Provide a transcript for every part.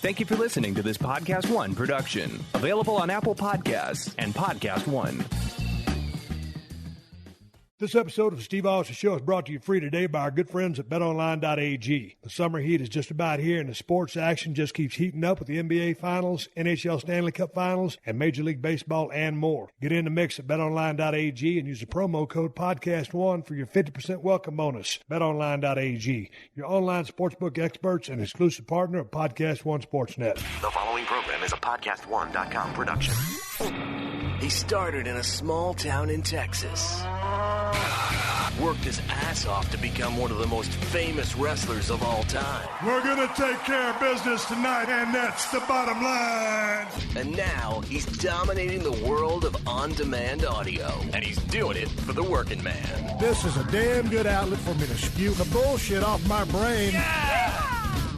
Thank you for listening to this PodcastOne production. Available on Apple Podcasts and PodcastOne. This episode of Steve Austin Show is brought to you free today by our good friends at BetOnline.ag. The summer heat is just about here, and the sports action just keeps heating up with the NBA Finals, NHL Stanley Cup Finals, and Major League Baseball, and more. Get in the mix at BetOnline.ag and use the promo code PodcastOne for your 50% welcome bonus. BetOnline.ag, your online sportsbook experts and exclusive partner of PodcastOne Sportsnet. The following program is a PodcastOne.com production. He started in a small town in Texas. Worked his ass off to become one of the most famous wrestlers of all time. We're going to take care of business tonight, and that's the bottom line. And now he's dominating the world of on-demand audio. And he's doing it for the working man. This is a damn good outlet for me to spew the bullshit off my brain. Yeah!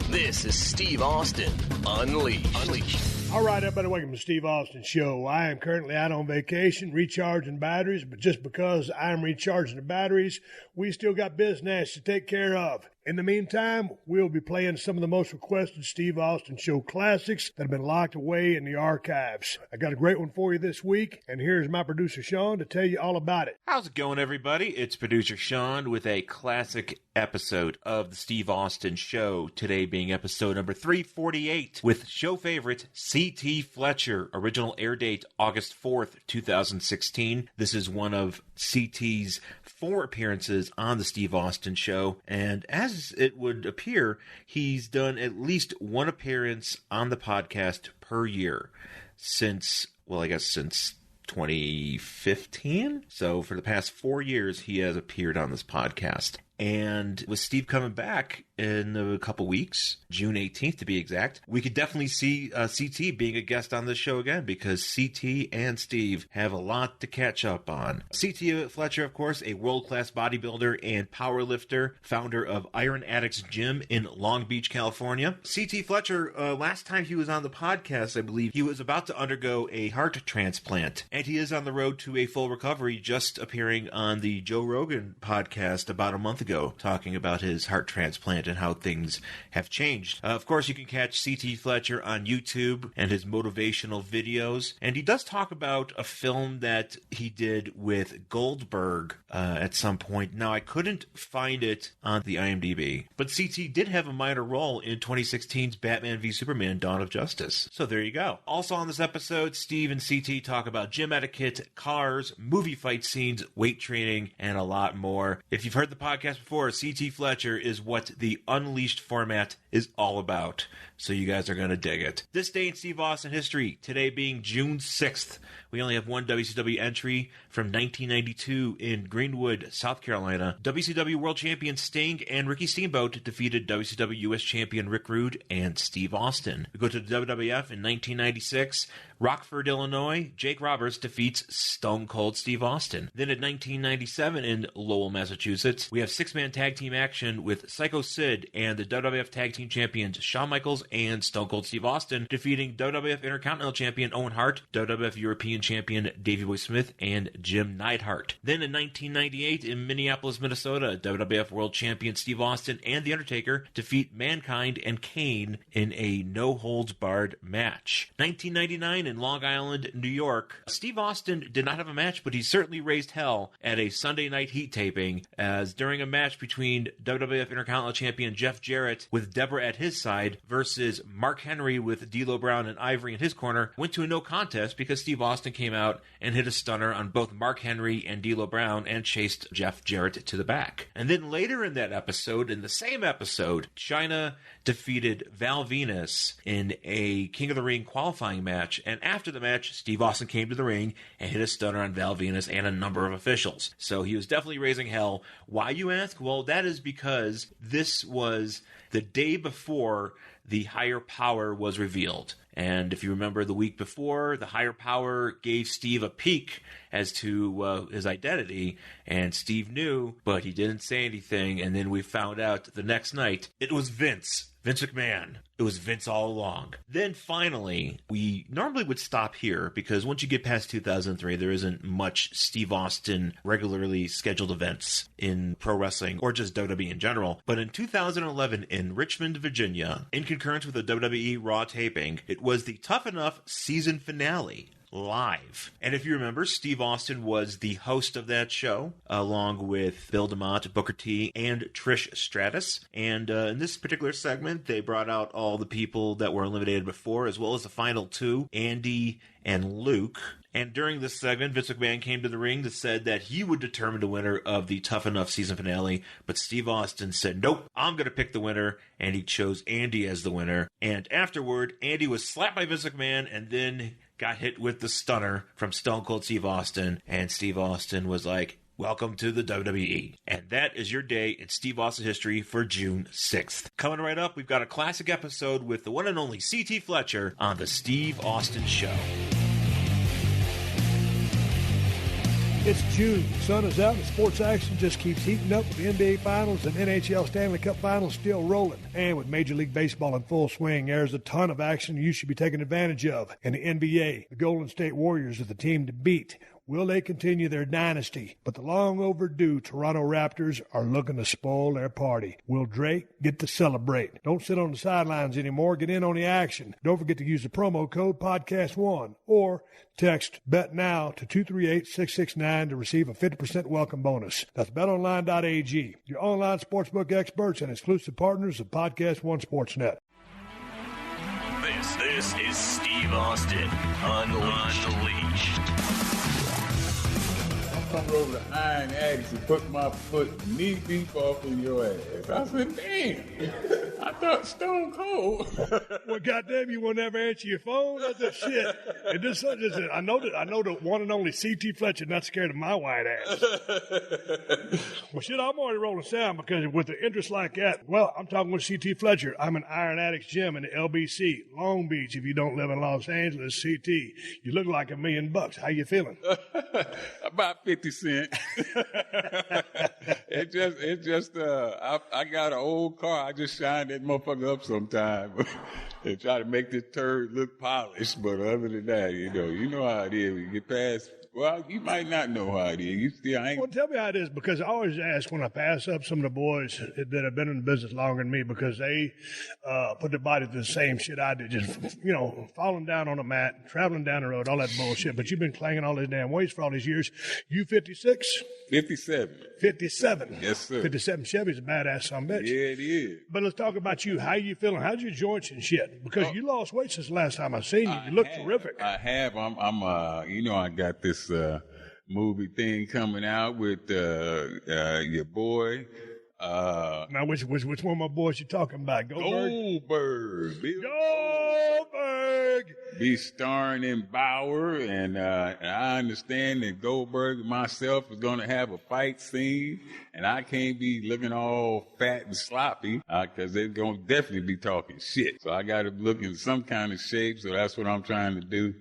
This is Steve Austin Unleashed. All right, everybody, welcome to Steve Austin Show. I am currently out on vacation recharging batteries, but just because I'm recharging the batteries, we still got business to take care of. In the meantime, we'll be playing some of the most requested Steve Austin Show classics that have been locked away in the archives. I got a great one for you this week, and here's my producer Sean to tell you all about it. How's it going, everybody? It's producer Sean with a classic episode of the Steve Austin Show, today being episode number 348 with show favorite C.T. Fletcher, original air date August 4th, 2016. This is one of C.T.'s 4 appearances on the Steve Austin Show, and as it would appear, he's done at least one appearance on the podcast per year since 2015. So for the past 4 years, he has appeared on this podcast. And with Steve coming back in a couple weeks, June 18th to be exact, we could definitely see CT being a guest on this show again, because CT and Steve have a lot to catch up on. CT Fletcher, of course, a world-class bodybuilder and powerlifter, founder of Iron Addicts Gym in Long Beach, California. CT Fletcher, last time he was on the podcast, I believe, he was about to undergo a heart transplant, and he is on the road to a full recovery, just appearing on the Joe Rogan podcast about a month ago, talking about his heart transplant and how things have changed. Of course, you can catch C.T. Fletcher on YouTube and his motivational videos, and he does talk about a film that he did with Goldberg at some point. Now, I couldn't find it on the IMDb, but C.T. did have a minor role in 2016's Batman v Superman: Dawn of Justice. So there you go. Also on this episode, Steve and C.T. talk about gym etiquette, cars, movie fight scenes, weight training, and a lot more. If you've heard the podcast before, C.T. Fletcher is what the Unleashed format is all about, so you guys are going to dig it. This day in Steve Austin history, today being June 6th, we only have one WCW entry from 1992 in Greenwood, South Carolina. WCW World Champion Sting and Ricky Steamboat defeated WCW US Champion Rick Rude and Steve Austin. We go to the WWF in 1996. Rockford, Illinois, Jake Roberts defeats Stone Cold Steve Austin. Then in 1997 in Lowell, Massachusetts, we have 6-man tag team action with Psycho Sid and the WWF Tag Team Champions Shawn Michaels and Stone Cold Steve Austin defeating WWF Intercontinental Champion Owen Hart, WWF European Champion Davey Boy Smith, and Jim Neidhart. Then in 1998 in Minneapolis, Minnesota, WWF World Champion Steve Austin and The Undertaker defeat Mankind and Kane in a no-holds-barred match. 1999 in Long Island, New York, Steve Austin did not have a match, but he certainly raised hell at a Sunday night heat taping, as during a match between WWF Intercontinental Champion Jeff Jarrett with Deborah at his side versus Mark Henry with D'Lo Brown and Ivory in his corner, went to a no contest because Steve Austin came out and hit a stunner on both Mark Henry and D'Lo Brown and chased Jeff Jarrett to the back. And then later in that episode, in the same episode, Chyna defeated Val Venus in a King of the Ring qualifying match, and after the match, Steve Austin came to the ring and hit a stunner on Val Venus and a number of officials. So he was definitely raising hell. Why, you ask? Well, that is because this was the day before the higher power was revealed. And if you remember the week before, the higher power gave Steve a peek as to his identity, and Steve knew, but he didn't say anything, and then we found out the next night it was Vince. Vince McMahon. It was Vince all along. Then finally, we normally would stop here because once you get past 2003, there isn't much Steve Austin regularly scheduled events in pro wrestling or just WWE in general. But in 2011 in Richmond, Virginia, in concurrence with the WWE Raw taping, it was the Tough Enough season finale. Live. And if you remember, Steve Austin was the host of that show, along with Bill DeMott, Booker T, and Trish Stratus. And in this particular segment, they brought out all the people that were eliminated before, as well as the final two, Andy and Luke. And during this segment, Vince McMahon came to the ring that said that he would determine the winner of the Tough Enough season finale, but Steve Austin said, nope, I'm going to pick the winner, and he chose Andy as the winner. And afterward, Andy was slapped by Vince McMahon, and then got hit with the stunner from Stone Cold Steve Austin, and Steve Austin was like, welcome to the WWE. And that is your day in Steve Austin history for June 6th. Coming right up, we've got a classic episode with the one and only C.T. Fletcher on the Steve Austin Show. It's June. The sun is out and sports action just keeps heating up with the NBA Finals and NHL Stanley Cup Finals still rolling. And with Major League Baseball in full swing, there's a ton of action you should be taking advantage of. In the NBA, the Golden State Warriors are the team to beat. Will they continue their dynasty? But the long overdue Toronto Raptors are looking to spoil their party. Will Drake get to celebrate? Don't sit on the sidelines anymore. Get in on the action. Don't forget to use the promo code PodcastOne or text BETNOW to 238-669 to receive a 50% welcome bonus. That's betonline.ag, your online sportsbook experts and exclusive partners of PodcastOne Sportsnet. This is Steve Austin Unleashed. Come over to Iron Addicts and put my foot knee deep off in your ass. I said, damn, I thought Stone Cold. Well, goddamn, you will never answer your phone. That's the shit. And this, I know the one and only C.T. Fletcher not scared of my white ass. Well, shit, I'm already rolling sound because with the interest like that, well, I'm talking with C.T. Fletcher. I'm an Iron Addicts gym in the LBC, Long Beach. If you don't live in Los Angeles, C.T., you look like $1 million. How you feeling? About 50 cents. I got an old car. I just shine that motherfucker up sometime and try to make this turd look polished. But other than that, you know how it is. When you get past, well, you might not know how it is. You still ain't. Well, tell me how it is, because I always ask when I pass up some of the boys that have been in the business longer than me, because they put their body through the same shit I did, just, falling down on a mat, traveling down the road, all that bullshit. But you've been clanging all these damn weights for all these years. You 56? 57. 57. Yes, sir. 57 Chevy's a badass son of a bitch. Yeah, it is. But let's talk about you. How you feeling? How's your joints and shit? Because you lost weight since the last time I seen you. You look terrific. I have. I got this movie thing coming out with your boy. Now, which one of my boys you talking about? Goldberg. Goldberg. Be starring in Bauer, and I understand that Goldberg and myself is going to have a fight scene, and I can't be looking all fat and sloppy because they're going to definitely be talking shit. So I got to look in some kind of shape, so that's what I'm trying to do.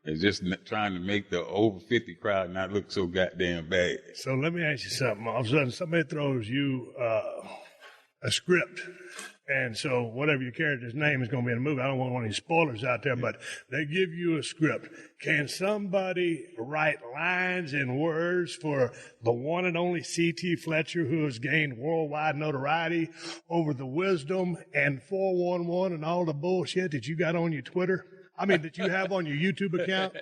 It's just trying to make the over 50 crowd not look so goddamn bad. So let me ask you something. All of a sudden, somebody throws you a script, and so whatever your character's name is going to be in the movie, I don't want any spoilers out there, but they give you a script. Can somebody write lines and words for the one and only C.T. Fletcher, who has gained worldwide notoriety over the wisdom and 411 and all the bullshit that you got on your Twitter? That you have on your YouTube account?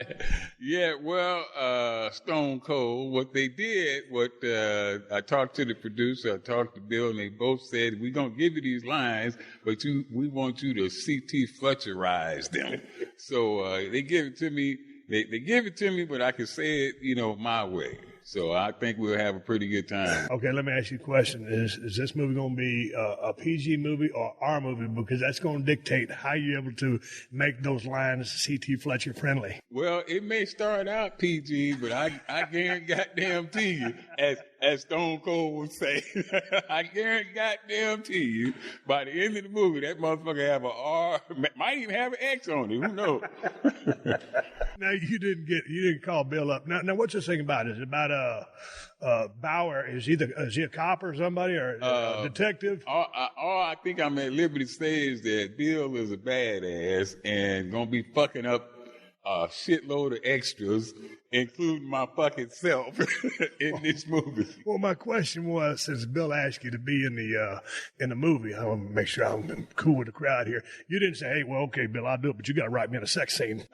Yeah, well, Stone Cold, what they did, I talked to the producer, I talked to Bill, and they both said, we're going to give you these lines, but we want you to C.T. Fletcherize them. So they give it to me. They give it to me, but I can say it, my way. So I think we'll have a pretty good time. Okay, let me ask you a question. Is this movie going to be a PG movie or R movie? Because that's going to dictate how you're able to make those lines C.T. Fletcher friendly. Well, it may start out PG, but I guarantee you, as as Stone Cold would say. I guarantee goddamn to you, by the end of the movie, that motherfucker have a R, might even have an X on it. Who knows? Now you didn't call Bill up. Now what's this thing about? Is it about Bauer? Is he a cop or somebody or a detective? All I think I'm at liberty to say is that Bill is a badass and gonna be fucking up a shitload of extras, including my fucking self, in this movie. Well, my question was, since Bill asked you to be in the movie, I want to make sure I'm cool with the crowd here. You didn't say, "Hey, well, okay, Bill, I'll do it," but you got to write me in a sex scene.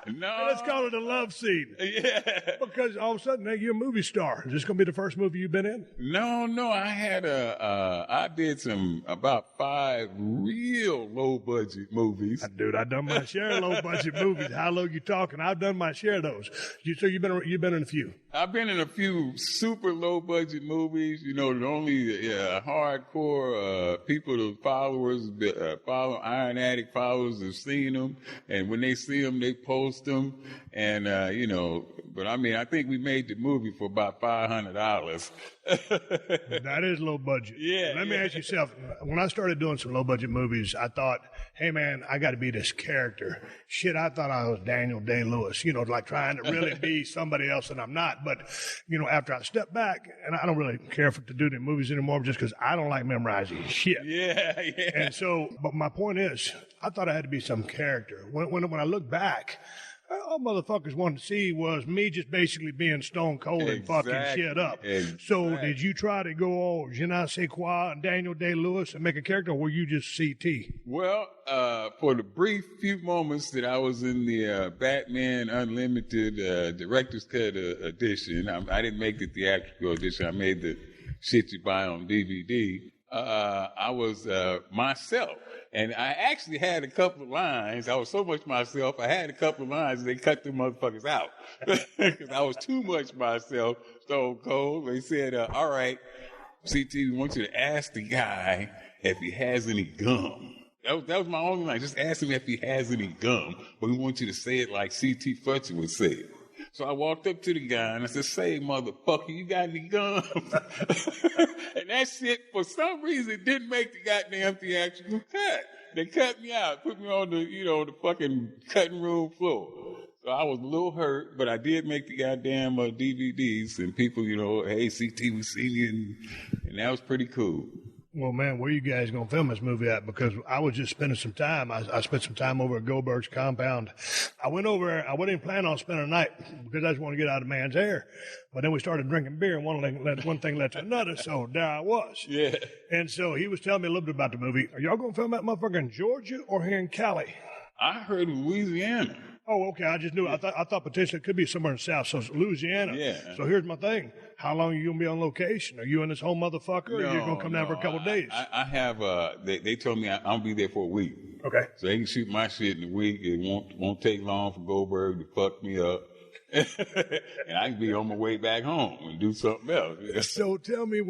No, let's call it a love scene. Yeah, because all of a sudden, hey, you're a movie star. Is this going to be the first movie you've been in? No. I did about 5 real low budget movies. Dude, I've done my share of low budget movies. How low you talking? I've done my share of those. So you've been in a few. I've been in a few super low budget movies. You know, the only hardcore people, the followers, Iron Addict followers have seen them, and when they see them, they post them, and But I mean, I think we made the movie for about $500. That is low budget. Yeah. Let me ask you yourself. When I started doing some low budget movies, I thought, hey man, I got to be this character. Shit, I thought I was Daniel Day-Lewis, like trying to really be somebody else and I'm not. But, after I stepped back, and I don't really care to do the movies anymore just because I don't like memorizing shit. Yeah. And so, but my point is, I thought I had to be some character. When I look back, all motherfuckers wanted to see was me just basically being stone cold and fucking shit up. Exactly. So did you try to go all je ne sais quoi and Daniel Day-Lewis and make a character, or were you just CT? Well, for the brief few moments that I was in the Batman Unlimited Director's Cut edition, I didn't make the theatrical edition. I made the shit you buy on DVD. I was myself. And I actually had a couple of lines. I was so much myself, I had a couple of lines, and they cut the motherfuckers out. Because I was too much myself, Stone Cold. They said, all right, CT, we want you to ask the guy if he has any gum. That was my only line. Just ask him if he has any gum. But we want you to say it like CT Fletcher would say it. So I walked up to the guy and I said, say, motherfucker, you got any gum? And that shit, for some reason, didn't make the goddamn theatrical cut. They cut me out, put me on the fucking cutting room floor. So I was a little hurt, but I did make the goddamn DVDs, and people, hey, CT, we seen you, and that was pretty cool. Well, man, where you guys going to film this movie at? Because I was just spending some time. I spent some time over at Goldberg's compound. I went over, I wasn't even planning on spending a night because I just want to get out of man's hair. But then we started drinking beer, and one thing led to another, so there I was. Yeah. And so he was telling me a little bit about the movie. Are y'all going to film that motherfucker in Georgia or here in Cali? I heard Louisiana. Oh, okay. I just knew. I thought potentially it could be somewhere in the South. So it's Louisiana. Yeah. So here's my thing. How long are you going to be on location? Are you in this whole motherfucker, or are you going to come down for a couple of days? I have, they told me I'm going to be there for a week. Okay. So they can shoot my shit in a week. It won't take long for Goldberg to fuck me up. And I can be on my way back home and do something else. So tell me,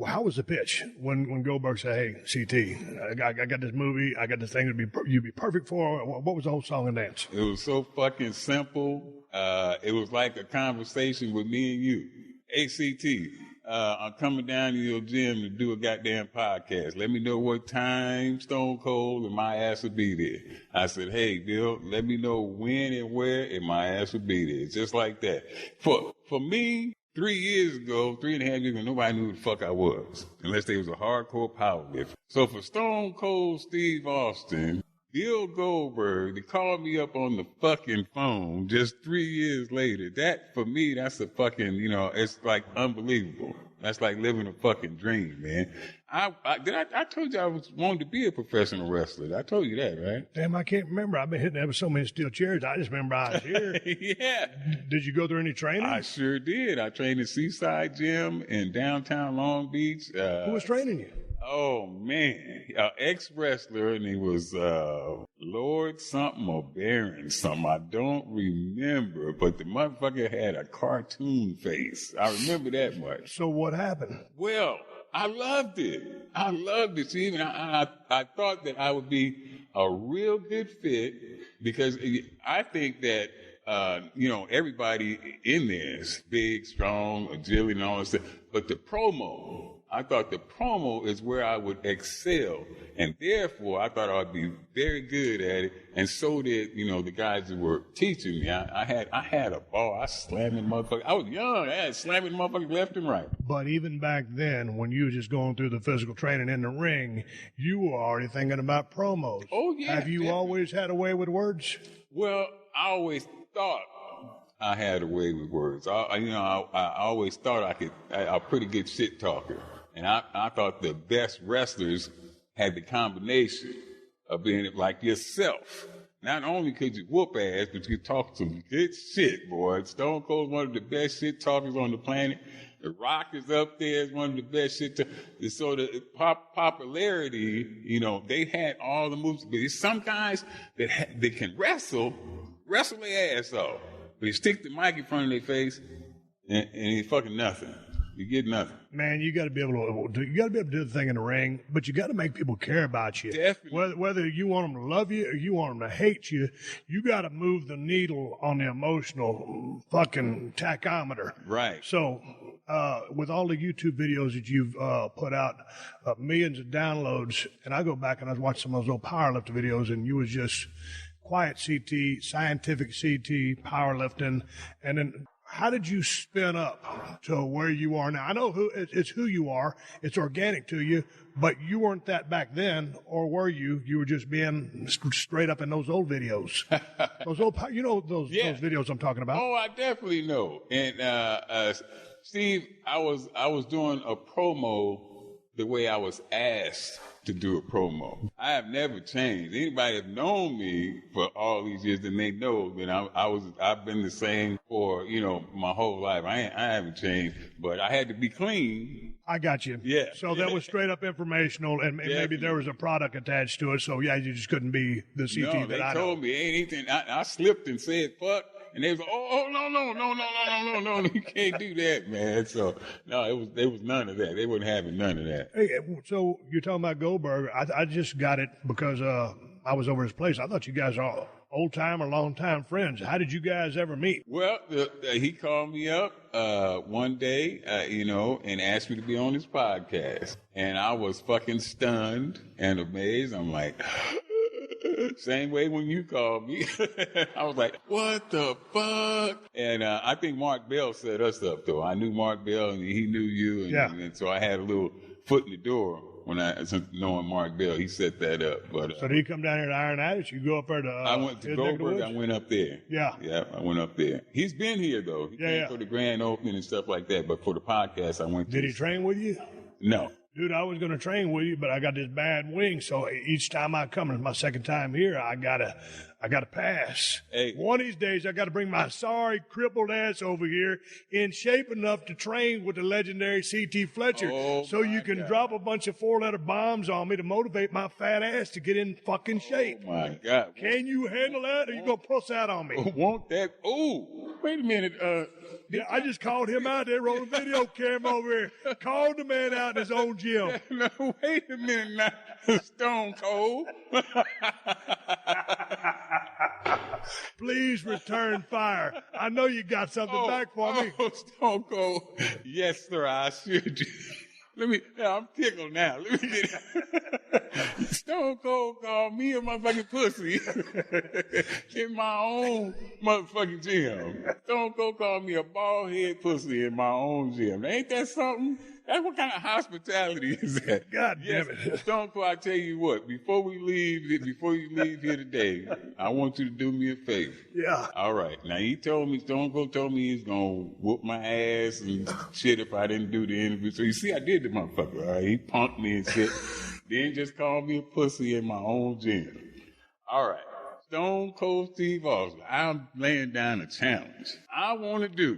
how was the pitch when Goldberg said, "Hey, CT, I got this movie, I got this thing you'd be perfect for"? What was the whole song and dance? It was so fucking simple. It was like a conversation with me and you. Hey, CT, I'm coming down to your gym to do a goddamn podcast. Let me know what time, Stone Cold, and my ass will be there. I said, hey, Bill, let me know when and where, and my ass will be there. Just like that. For me, 3 years ago, 3.5 years ago, nobody knew who the fuck I was, unless they was a hardcore powerlifter. So for Stone Cold Steve Austin, Bill Goldberg, they called me up on the fucking phone just 3 years later. That, for me, that's a fucking, it's like unbelievable. That's like living a fucking dream, man. I told you I wanted to be a professional wrestler. I told you that, right? Damn, I can't remember. I've been hitting ever so many steel chairs. I just remember I was here. Yeah. Did you go through any training? I sure did. I trained at Seaside Gym in downtown Long Beach. Who was training you? Oh, man. Ex-wrestler, and he was Lord something or Baron something. I don't remember, but the motherfucker had a cartoon face. I remember that much. So what happened? Well, I loved it. See, even I thought that I would be a real good fit because I think that everybody in there is big, strong, agility and all that stuff. But the promo, I thought the promo is where I would excel. And therefore, I thought I'd be very good at it. And so did, the guys that were teaching me. I had a ball. I slamming motherfuckers. I was young. I had slamming motherfuckers left and right. But even back then, when you were just going through the physical training in the ring, you were already thinking about promos. Oh, yeah. Have you always had a way with words? Well, I always thought I had a way with words. I always thought I'm a pretty good shit talker. And I thought the best wrestlers had the combination of being like yourself. Not only could you whoop ass, but you could talk some good shit, boy. Stone Cold's one of the best shit talkers on the planet. The Rock is up there as one of the best shit talkers. So the popularity, they had all the moves. But there's some guys that can wrestle their ass off. But you stick the mic in front of their face, and it's fucking nothing. You get nothing. Man, you got to be able to do the thing in the ring, but you got to make people care about you. Definitely. Whether you want them to love you or you want them to hate you, you got to move the needle on the emotional fucking tachometer. Right. So, with all the YouTube videos that you've put out, millions of downloads, and I go back and I watch some of those old powerlifter videos, and you was just quiet CT, scientific CT, powerlifting, and then how did you spin up to where you are now? I know it's who you are. It's organic to you, but you weren't that back then, or were you? You were just being straight up in those old videos. Those videos I'm talking about. Oh, I definitely know. And Steve, I was doing a promo the way I was asked to do a promo. I have never changed. Anybody have known me for all these years, then they know that I've been the same for, my whole life. I haven't changed, but I had to be clean. I got you. Yeah. So that was straight up informational, and maybe there was a product attached to it. So yeah, you just couldn't be the CT that I know. They told me anything. I slipped and said fuck. And they was like, no, you can't do that, man. So, no, there was none of that. They wasn't having none of that. Hey, so you're talking about Goldberg. I just got it because I was over his place. I thought you guys are old-time or long-time friends. How did you guys ever meet? Well, he called me up one day, and asked me to be on his podcast. And I was fucking stunned and amazed. I'm like... Same way when you called me. I was like, what the fuck? And I think Mark Bell set us up, though. I knew Mark Bell, and he knew you. And so I had a little foot in the door when knowing Mark Bell. He set that up. But so did he come down here to Iron Addicts? You go up there to I went to Goldberg. I went up there. Yeah. Yeah, I went up there. He's been here, though. He came for the grand opening and stuff like that. But for the podcast, I went to... Did he train with you? No. Dude, I was going to train with you, but I got this bad wing, so each time I come, it's my second time here, I gotta pass. Hey. One of these days, I got to bring my sorry, crippled ass over here in shape enough to train with the legendary CT Fletcher, so you can drop a bunch of 4-letter bombs on me to motivate my fat ass to get in fucking shape. Oh, my God. Can you handle that, or you going to puss out on me? Want that? Oh, wait a minute. Yeah, I just called him out there, rolled a video camera over here, called the man out in his own gym. No, wait a minute now, Stone Cold. Please return fire. I know you got something back for me. Oh, Stone Cold. Yes, sir, I should. I'm tickled now. Let me get it. Stone Cold called me a motherfucking pussy in my own motherfucking gym. Stone Cold called me a bald head pussy in my own gym. Ain't that something? That's what kind of hospitality is that? God damn it. Stone Cold, I tell you what, before you leave here today, I want you to do me a favor. Yeah. All right. Now, Stone Cold told me he's going to whoop my ass and shit if I didn't do the interview. So you see, I did the motherfucker, all right? He punked me and shit. Then just called me a pussy in my own gym. All right. Stone Cold Steve Austin, I'm laying down a challenge. I want to do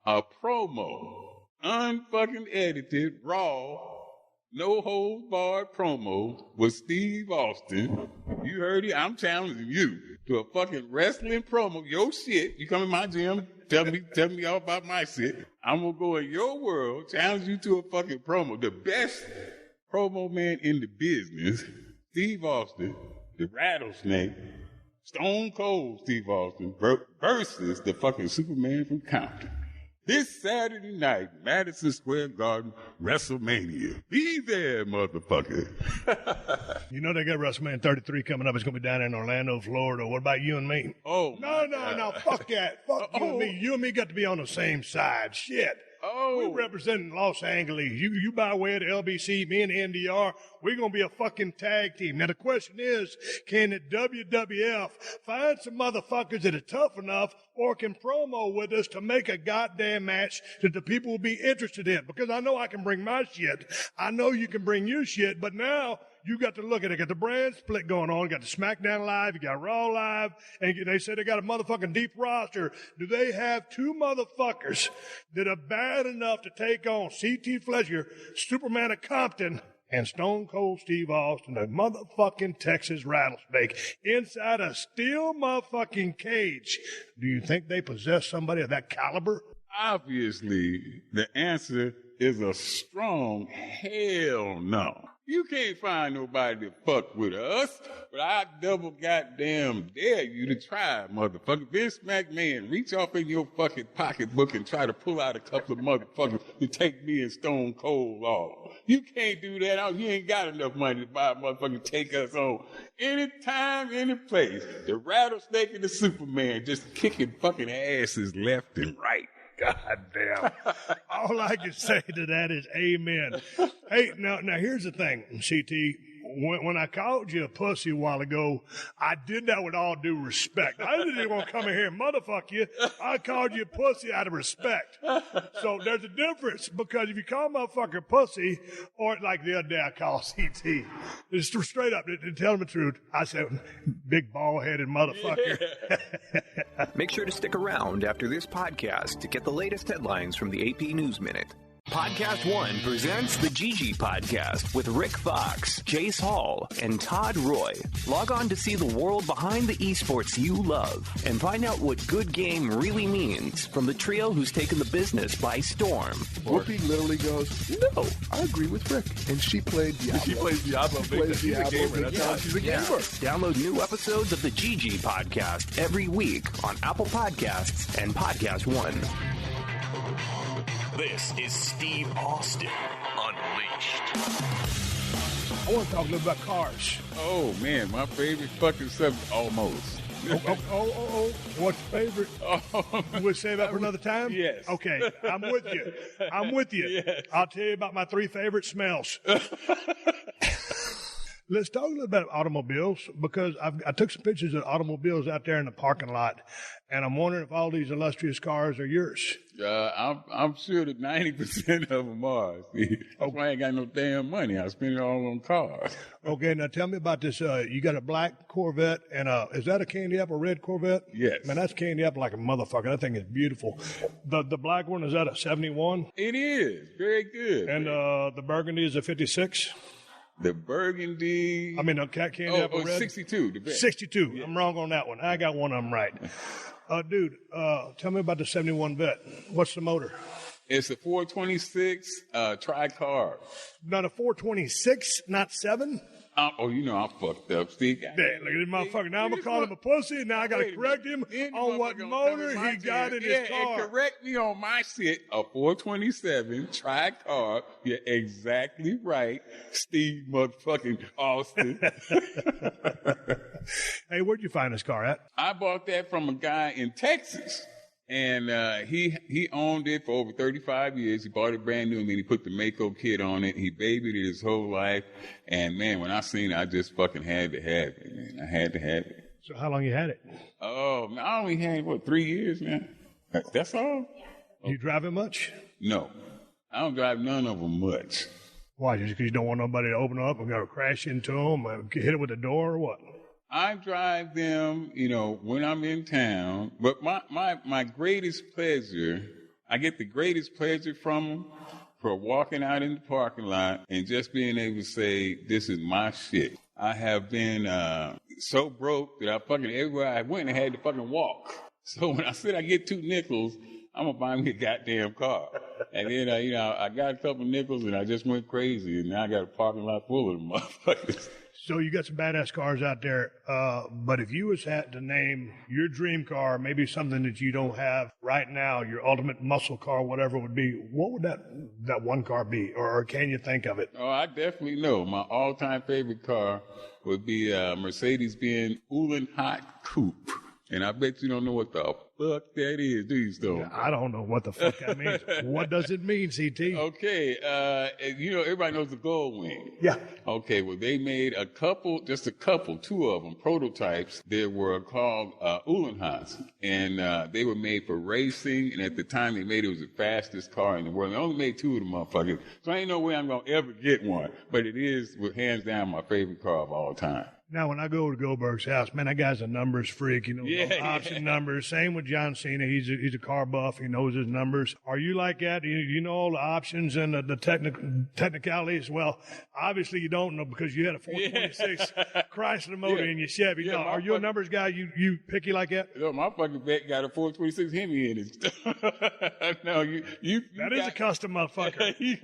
a promo, unfucking edited, raw, no holds barred promo with Steve Austin. You heard it. I'm challenging you to a fucking wrestling promo. Your shit. You come in my gym, tell me all about my shit. I'm gonna go in your world, challenge you to a fucking promo. The best promo man in the business, Steve Austin, the rattlesnake, Stone Cold Steve Austin versus the fucking Superman from Compton. This Saturday night, Madison Square Garden, WrestleMania. Be there, motherfucker. You know they got WrestleMania 33 coming up. It's going to be down in Orlando, Florida. What about you and me? Oh, No. Fuck that. Fuck you and me. You and me got to be on the same side. Shit. Oh. We're representing Los Angeles. You by way of the LBC, me and the NDR, we're going to be a fucking tag team. Now, the question is, can the WWF find some motherfuckers that are tough enough or can promo with us to make a goddamn match that the people will be interested in? Because I know I can bring my shit. I know you can bring your shit, but now you got to look at it. Got the brand split going on. You got the SmackDown Live. You got Raw Live. And they said they got a motherfucking deep roster. Do they have two motherfuckers that are bad enough to take on C.T. Fletcher, Superman of Compton, and Stone Cold Steve Austin, the motherfucking Texas Rattlesnake, inside a steel motherfucking cage? Do you think they possess somebody of that caliber? Obviously, the answer is a strong hell no. You can't find nobody to fuck with us, but I double goddamn dare you to try, motherfucker. Vince McMahon, reach off in your fucking pocketbook and try to pull out a couple of motherfuckers to take me and Stone Cold off. You can't do that. You ain't got enough money to buy a motherfucker to take us on. Anytime, any place. The Rattlesnake and the Superman just kicking fucking asses left and right. God damn. All I can say to that is amen. Hey, now here's the thing, CT. When I called you a pussy a while ago, I did that with all due respect. I didn't even want to come in here and motherfuck you. I called you a pussy out of respect. So there's a difference, because if you call a motherfucker pussy, or like the other day I called CT, just straight up, to tell him the truth, I said, big bald-headed motherfucker. Yeah. Make sure to stick around after this podcast to get the latest headlines from the AP News Minute. Podcast One presents the Gigi Podcast with Rick Fox, Jace Hall, and Todd Roy. Log on to see the world behind the esports you love and find out what good game really means from the trio who's taken the business by storm. Whoopi literally goes, no, I agree with Rick. And she played Diablo. She plays Diablo. She's a gamer. That's how she's a gamer. Download new episodes of the Gigi Podcast every week on Apple Podcasts and Podcast One. This is Steve Austin Unleashed. I want to talk a little about cars. Oh, man, my favorite fucking subject, almost. Oh. What's your favorite? We'll save that for another time? Yes. Okay, I'm with you. Yes. I'll tell you about my three favorite smells. Let's talk a little about automobiles, because I took some pictures of automobiles out there in the parking lot, and I'm wondering if all these illustrious cars are yours. I'm sure that 90% of them are. See, that's why I ain't got no damn money. I spend it all on cars. Okay, now tell me about this. You got a black Corvette, and is that a candy apple red Corvette? Yes. Man, that's candy apple like a motherfucker. That thing is beautiful. The black one, is that a 71? It is. Very good. And the burgundy is a 56? The burgundy. I mean, the candy apple red? 62. 62. Yeah. I'm wrong on that one. I got one of them right. Dude, tell me about the 71 Vet. What's the motor? It's a 426 tri-carb. Not a 426, not 7? I'm fucked up. See, look at this motherfucker. Now I'm going to call him a pussy, and now I got to correct him on what motor he got in his car. And correct me on my shit. A 427 tri-carb. You're exactly right, Steve motherfucking Austin. Hey, where'd you find this car at? I bought that from a guy in Texas. And he owned it for over 35 years. He bought it brand new, and then he put the Mako kit on it. He babied it his whole life. And, man, when I seen it, I just fucking had to have it, man. I had to have it. So how long you had it? Oh, man, I only had it, 3 years, man? That's all. You drive it much? No. I don't drive none of them much. Why? Just because you don't want nobody to open up and go crash into them, hit it with the door, or what? I drive them, when I'm in town. But my greatest pleasure, I get the greatest pleasure from them for walking out in the parking lot and just being able to say, this is my shit. I have been so broke that I fucking, everywhere I went, I had to fucking walk. So when I said I get 2 nickels, I'm going to buy me a goddamn car. And then, I got a couple nickels and I just went crazy. And now I got a parking lot full of them motherfuckers. So you got some badass cars out there, but if you was had to name your dream car, maybe something that you don't have right now, your ultimate muscle car, whatever it would be, what would that one car be, or can you think of it? Oh, I definitely know. My all-time favorite car would be a Mercedes-Benz Uhlenhaut Coupe. And I bet you don't know what the fuck that is, do you, Stone? I don't know what the fuck that means. What does it mean, CT? Okay, everybody knows the Goldwing. Yeah. Okay, well, they made two of them, prototypes. They were called Uhlenhauts, and they were made for racing, and at the time they made it was the fastest car in the world. They only made two of them motherfuckers, so ain't no way I'm going to ever get one, but it is, hands down, my favorite car of all time. Now, when I go to Goldberg's house, man, that guy's a numbers freak. You know, option numbers. Same with John Cena. He's a car buff. He knows his numbers. Are you like that? You know all the options and the technicalities? Well, obviously you don't know because you had a 426 Chrysler motor in your Chevy. No, are you a numbers guy? You picky like that? No, my fucking vet got a 426 Hemi in it. No, you that is a custom motherfucker. you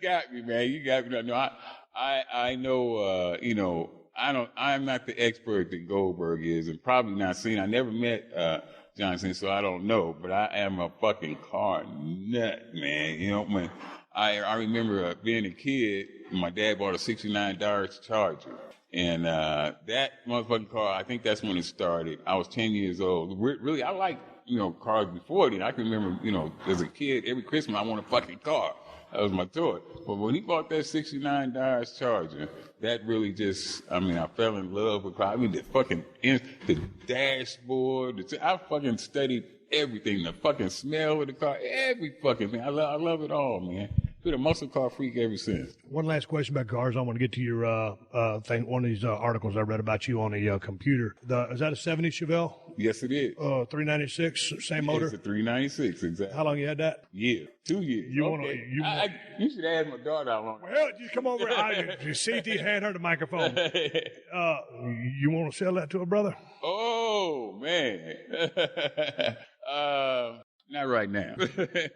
got me, man. You got me. No, I know. I'm not the expert that Goldberg is, and probably not Cena. I never met John Cena, so I don't know. But I am a fucking car nut, man. You know, when I remember being a kid, my dad bought a '69 Dodge Charger, and that motherfucking car, I think that's when it started. I was 10 years old. Really, I liked cars before then. I can remember, as a kid, every Christmas I want a fucking car. That was my toy. But when he bought that '69 Dodge Charger, that really I fell in love with cars. The dashboard, I fucking studied everything, the fucking smell of the car, every fucking thing. I love it all, man. Been a muscle car freak ever since. One last question about cars. I want to get to your thing. One of these articles I read about you on the computer. Is that a '70 Chevelle? Yes, it is. 396, same motor? It's a 396, exactly. How long you had that? Yeah, 2 years. You should ask my daughter how long. Well, you come over. CT, hand her the microphone. You want to sell that to a brother? Oh, man. Not right now.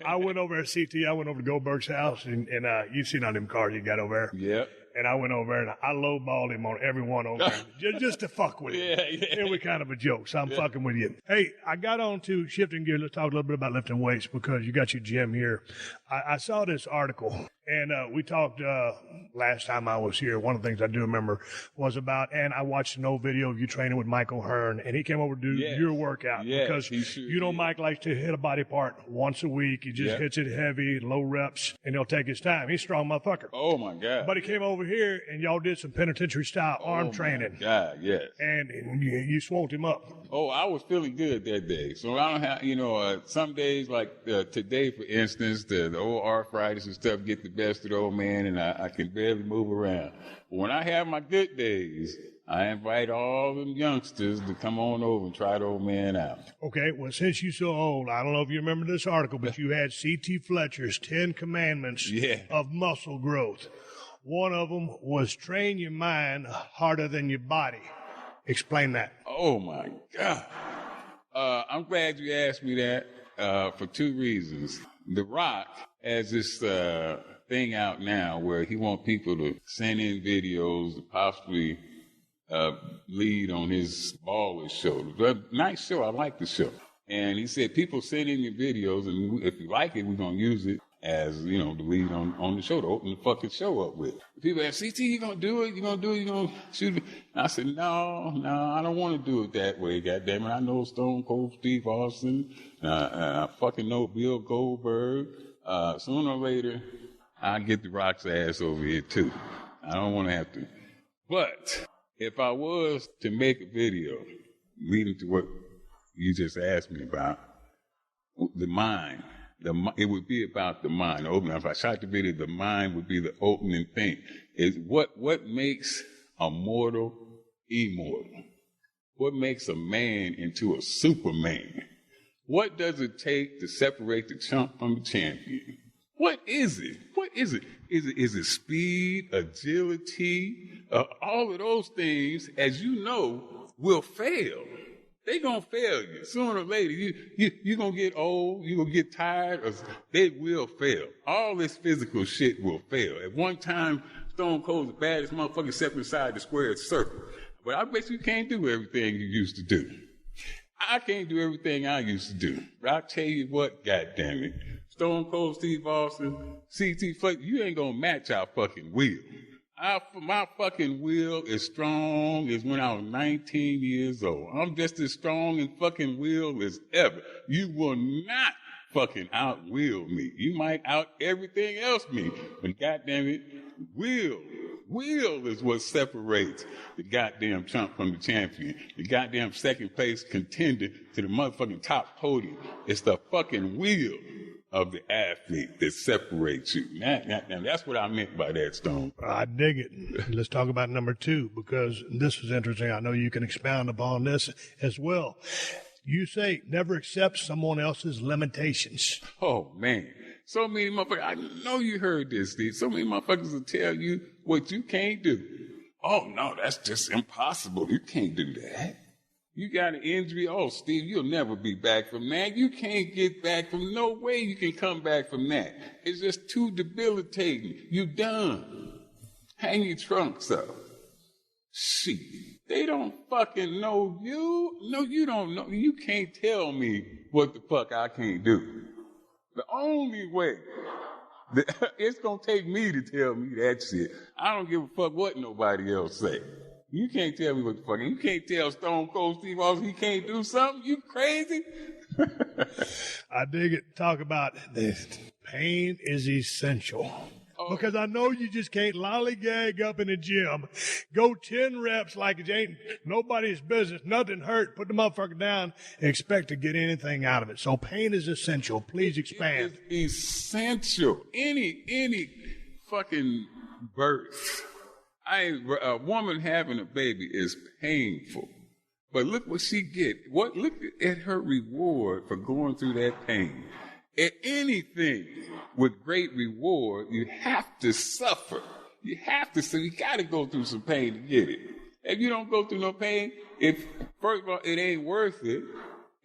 I went over at CT. I went over to Goldberg's house, and you've seen all them cars you got over there. Yep. And I went over and I lowballed him on every one over there, just to fuck with him. Yeah. It was kind of a joke, so I'm fucking with you. Hey, I got on to shifting gears. Let's talk a little bit about lifting weights because you got your gym here. I saw this article, and we talked last time I was here. One of the things I do remember was about, and I watched an old video of you training with Michael Hearn, and he came over to do your workout because Mike likes to hit a body part once a week. He just hits it heavy, low reps, and he'll take his time. He's a strong motherfucker. Oh, my God. But he came over here, and y'all did some penitentiary-style arm training. God, yes. And you swolled him up. Oh, I was feeling good that day. So I don't have, some days like today, for instance, the old arthritis and stuff get the best of the old man, and I can barely move around. But when I have my good days, I invite all them youngsters to come on over and try the old man out. Okay, well, since you're so old, I don't know if you remember this article, but you had C.T. Fletcher's 10 Commandments of muscle growth. One of them was train your mind harder than your body. Explain that. Oh, my God. I'm glad you asked me that for two reasons. The Rock has this thing out now where he wants people to send in videos to possibly lead on his Baller show. Nice show. I like the show. And he said, people send in your videos, and if you like it, we're going to use it as, the lead on the show, to open the fucking show up with. People ask, CT, you going to do it? You going to shoot it? And I said, no, I don't want to do it that way, goddammit. I know Stone Cold Steve Austin. I fucking know Bill Goldberg. Sooner or later, I'll get the Rock's ass over here, too. I don't want to have to. But if I was to make a video leading to what you just asked me about, the mind, it would be about the mind. If I shot the video, the mind would be the opening thing. Is what makes a mortal immortal? What makes a man into a superman? What does it take to separate the chump from the champion? What is it? Is it speed, agility? All of those things, as you know, will fail. They gonna fail you sooner or later. You gonna get old. You gonna get tired. They will fail. All this physical shit will fail. At one time, Stone Cold's the baddest motherfucker except inside the square circle. But I bet you can't do everything you used to do. I can't do everything I used to do. But I'll tell you what, goddammit. Stone Cold Steve Austin, CT Fletcher, you ain't gonna match our fucking will. My fucking will is strong as when I was 19 years old. I'm just as strong and fucking will as ever. You will not fucking outwill me. You might out everything else me, but goddamn it, will is what separates the goddamn chump from the champion. The goddamn second place contender to the motherfucking top podium. It's the fucking will of the athlete that separates you. That's what I meant by that, Stone. I dig it. Let's talk about number 2, because this is interesting. I know you can expound upon this as well. You say never accept someone else's limitations. Oh, man. So many motherfuckers, I know you heard this, Steve. So many motherfuckers will tell you what you can't do. Oh, no, that's just impossible. You can't do that. You got an injury. Oh, Steve, you'll never be back from that. You can't get back from, no way you can come back from that. It's just too debilitating. You done. Hang your trunks up. Shit. They don't fucking know you. No, you don't know. You can't tell me what the fuck I can't do. The only way, it's going to take me to tell me that shit. I don't give a fuck what nobody else say. You can't tell me what the fuck. You can't tell Stone Cold Steve Austin he can't do something. You crazy? I dig it. Talk about this. Pain is essential. Because I know you just can't lollygag up in the gym, go 10 reps like it ain't nobody's business, nothing hurt, put the motherfucker down, and expect to get anything out of it. So pain is essential. Please expand. It is essential. Any fucking birth. A woman having a baby is painful. But look what she get. Look at her reward for going through that pain. At anything with great reward, you have to suffer. You have to, so you got to go through some pain to get it. If you don't go through no pain, first of all, it ain't worth it.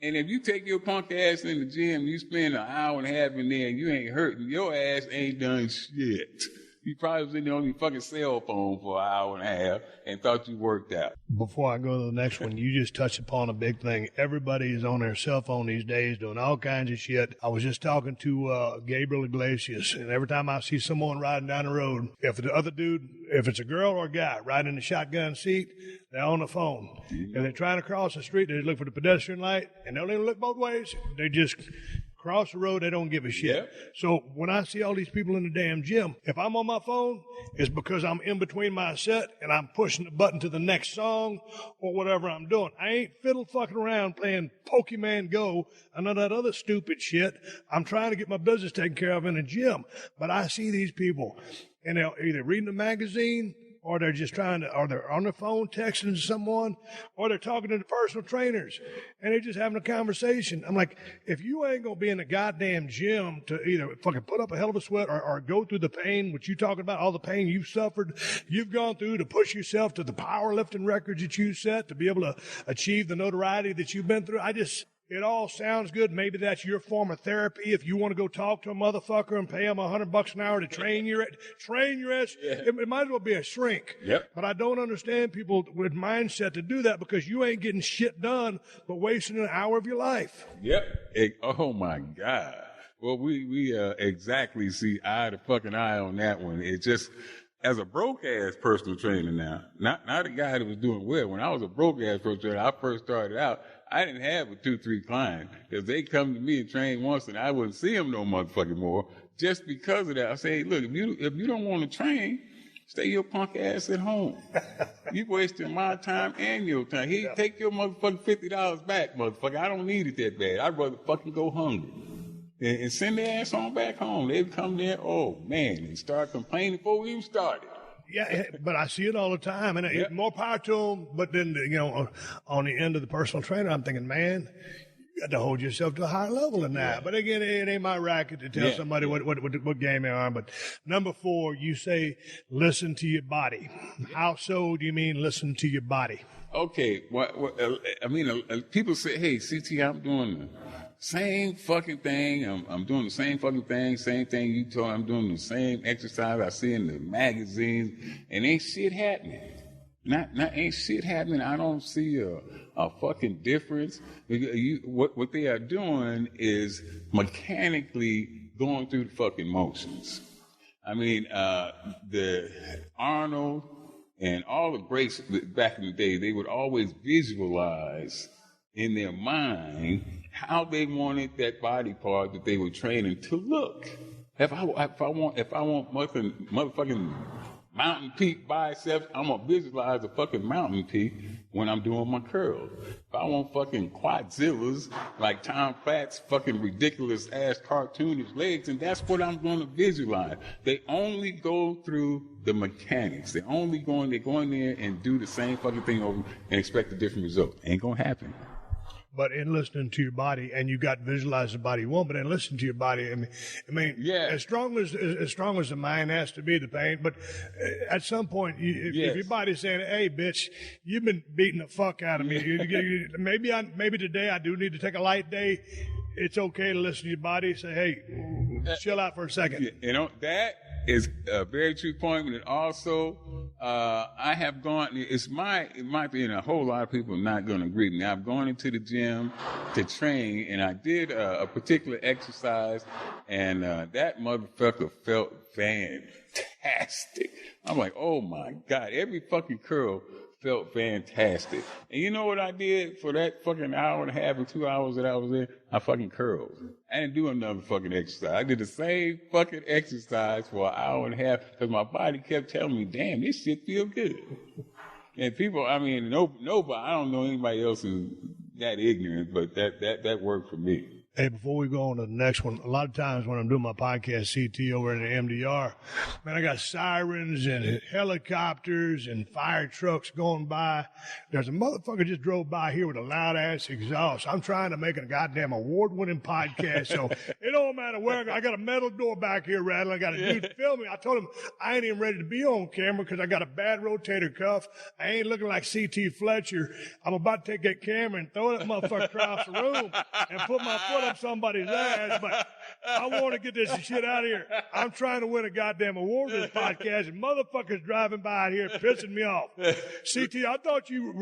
And if you take your punk ass in the gym, you spend an hour and a half in there and you ain't hurting, your ass ain't done shit. You probably was in there on your fucking cell phone for an hour and a half and thought you worked out. Before I go to the next one, you just touched upon a big thing. Everybody is on their cell phone these days doing all kinds of shit. I was just talking to Gabriel Iglesias, and every time I see someone riding down the road, if the other dude, if it's a girl or a guy riding in the shotgun seat, they're on the phone. If they're trying to cross the street, they just look for the pedestrian light, and they don't even look both ways. They just cross the road, they don't give a shit. Yep. So when I see all these people in the damn gym, if I'm on my phone, it's because I'm in between my set and I'm pushing the button to the next song or whatever I'm doing. I ain't fiddle fucking around playing Pokemon Go and none of that other stupid shit. I'm trying to get my business taken care of in the gym. But I see these people and they're either reading a magazine or they're just or they're on their phone texting to someone, or they're talking to the personal trainers, and they're just having a conversation. I'm like, if you ain't going to be in a goddamn gym to either fucking put up a hell of a sweat or go through the pain, what you talking about, all the pain you've suffered, you've gone through to push yourself to the powerlifting records that you set, to be able to achieve the notoriety that you've been through, it all sounds good. Maybe that's your form of therapy. If you want to go talk to a motherfucker and pay him $100 an hour to train your ass, it might as well be a shrink. Yep. But I don't understand people with mindset to do that, because you ain't getting shit done but wasting an hour of your life. Yep. Oh my God. Well, we exactly see eye to fucking eye on that one. It's just, as a broke ass personal trainer now, not a guy that was doing well. When I was a broke ass personal trainer, I first started out, I didn't have a 2-3 client, because they come to me and train once and I wouldn't see them no motherfucking more. Just because of that, I say, hey, look, if you don't want to train, stay your punk ass at home. You wasting my time and your time. Take your motherfucking $50 back, motherfucker. I don't need it that bad. I'd rather fucking go hungry. And send their ass on back home. They'd come there, oh man, and start complaining before we even started. Yeah, but I see it all the time, and more power to them. But then, on the end of the personal trainer, I'm thinking, man, you got to hold yourself to a higher level than that. But again, it ain't my racket to tell somebody what game they are. But number 4, you say listen to your body. How so do you mean listen to your body? Okay, people say, hey, CT, I'm doing same fucking thing. I'm doing the same fucking thing, same thing you told me. I'm doing the same exercise I see in the magazines, and ain't shit happening. Ain't shit happening. I don't see a fucking difference. What they are doing is mechanically going through the fucking motions. I mean, the Arnold and all the greats back in the day, they would always visualize in their mind how they wanted that body part that they were training to look. If I want motherfucking mountain peak biceps, I'm gonna visualize a fucking mountain peak when I'm doing my curls. If I want fucking quadzillas like Tom Platt's fucking ridiculous ass cartoonish legs, and that's what I'm gonna visualize. They only go through the mechanics. They go in there and do the same fucking thing over and expect a different result. Ain't gonna happen. But in listening to your body, and you got to visualize the body you want, but in listening to your body, I mean, yeah. as strong as the mind has to be, the pain. But at some point, if your body's saying, "Hey, bitch, you've been beating the fuck out of me. Maybe today I do need to take a light day." It's okay to listen to your body. Say, "Hey, chill out for a second." You know that is a very true point. And also, I have gone. It might be, and a whole lot of people are not going to agree with me. I've gone into the gym to train, and I did a particular exercise, and that motherfucker felt fantastic. I'm like, oh my God, every fucking curl felt fantastic. And you know what I did for that fucking hour and a half or 2 hours that I was there? I fucking curled. I didn't do another fucking exercise. I did the same fucking exercise for an hour and a half because my body kept telling me, damn, this shit feel good. And people, I mean, nobody, I don't know anybody else who's that ignorant, but that worked for me. Hey, before we go on to the next one, a lot of times when I'm doing my podcast CT over in the MDR, man, I got sirens and helicopters and fire trucks going by. There's a motherfucker just drove by here with a loud ass exhaust. I'm trying to make a goddamn award-winning podcast, so it don't matter where. I got a metal door back here rattling. I got a dude filming. I told him I ain't even ready to be on camera because I got a bad rotator cuff. I ain't looking like CT Fletcher. I'm about to take that camera and throw that motherfucker across the room and put my foot up somebody's ass, but I want to get this shit out of here. I'm trying to win a goddamn award with this podcast, and motherfuckers driving by here pissing me off. CT, I thought you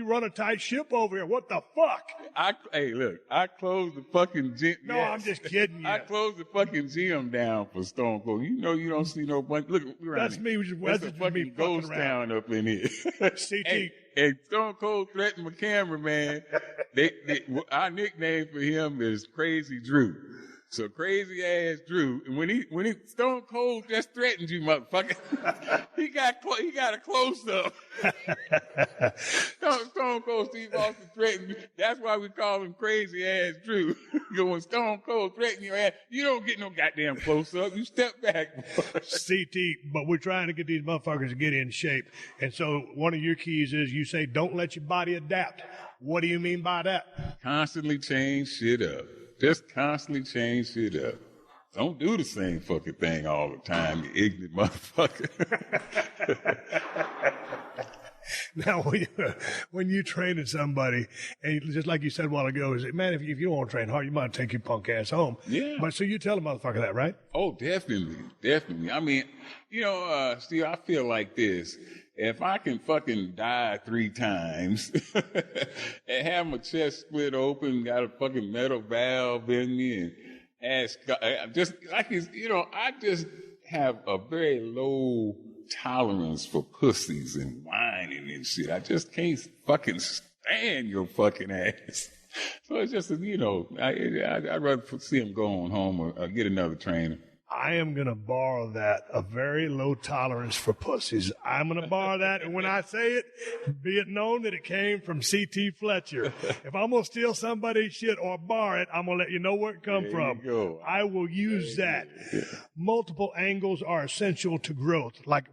run a tight ship over here. What the fuck? Hey, look, I closed the fucking gym. No, I'm just kidding you. I closed the fucking gym down for Stone Cold. You know you don't see no bunch. Look, that's me. That's a fucking ghost town up in here. CT. Hey, Stone Cold threatened my cameraman. Our nickname for him is Crazy Drew. So Crazy Ass Drew, and when he Stone Cold just threatened you, motherfucker, he got a close up. Stone Cold Steve Austin threatened you. That's why we call him Crazy Ass Drew. Because when Stone Cold threatened your ass, you don't get no goddamn close up. You step back. CT, but we're trying to get these motherfuckers to get in shape, and so one of your keys is you say don't let your body adapt. What do you mean by that? Constantly change shit up. Just constantly change shit up. Don't do the same fucking thing all the time, you ignorant motherfucker. Now, when you training somebody, and just like you said a while ago, is man, if you don't want to train hard, you might take your punk ass home. Yeah. But so you tell a motherfucker that, right? Oh, definitely. I mean, Steve, I feel like this. If I can fucking die 3 times and have my chest split open, got a fucking metal valve in me, and ask God, just like I just have a very low tolerance for pussies and whining and shit. I just can't fucking stand your fucking ass. So it's just, I'd rather see him go on home or get another trainer. I am going to borrow that, a very low tolerance for pussies. I'm going to borrow that, and when I say it, be it known that it came from CT Fletcher. If I'm going to steal somebody's shit or borrow it, I'm going to let you know where it come from. I will use that. Multiple angles are essential to growth. Like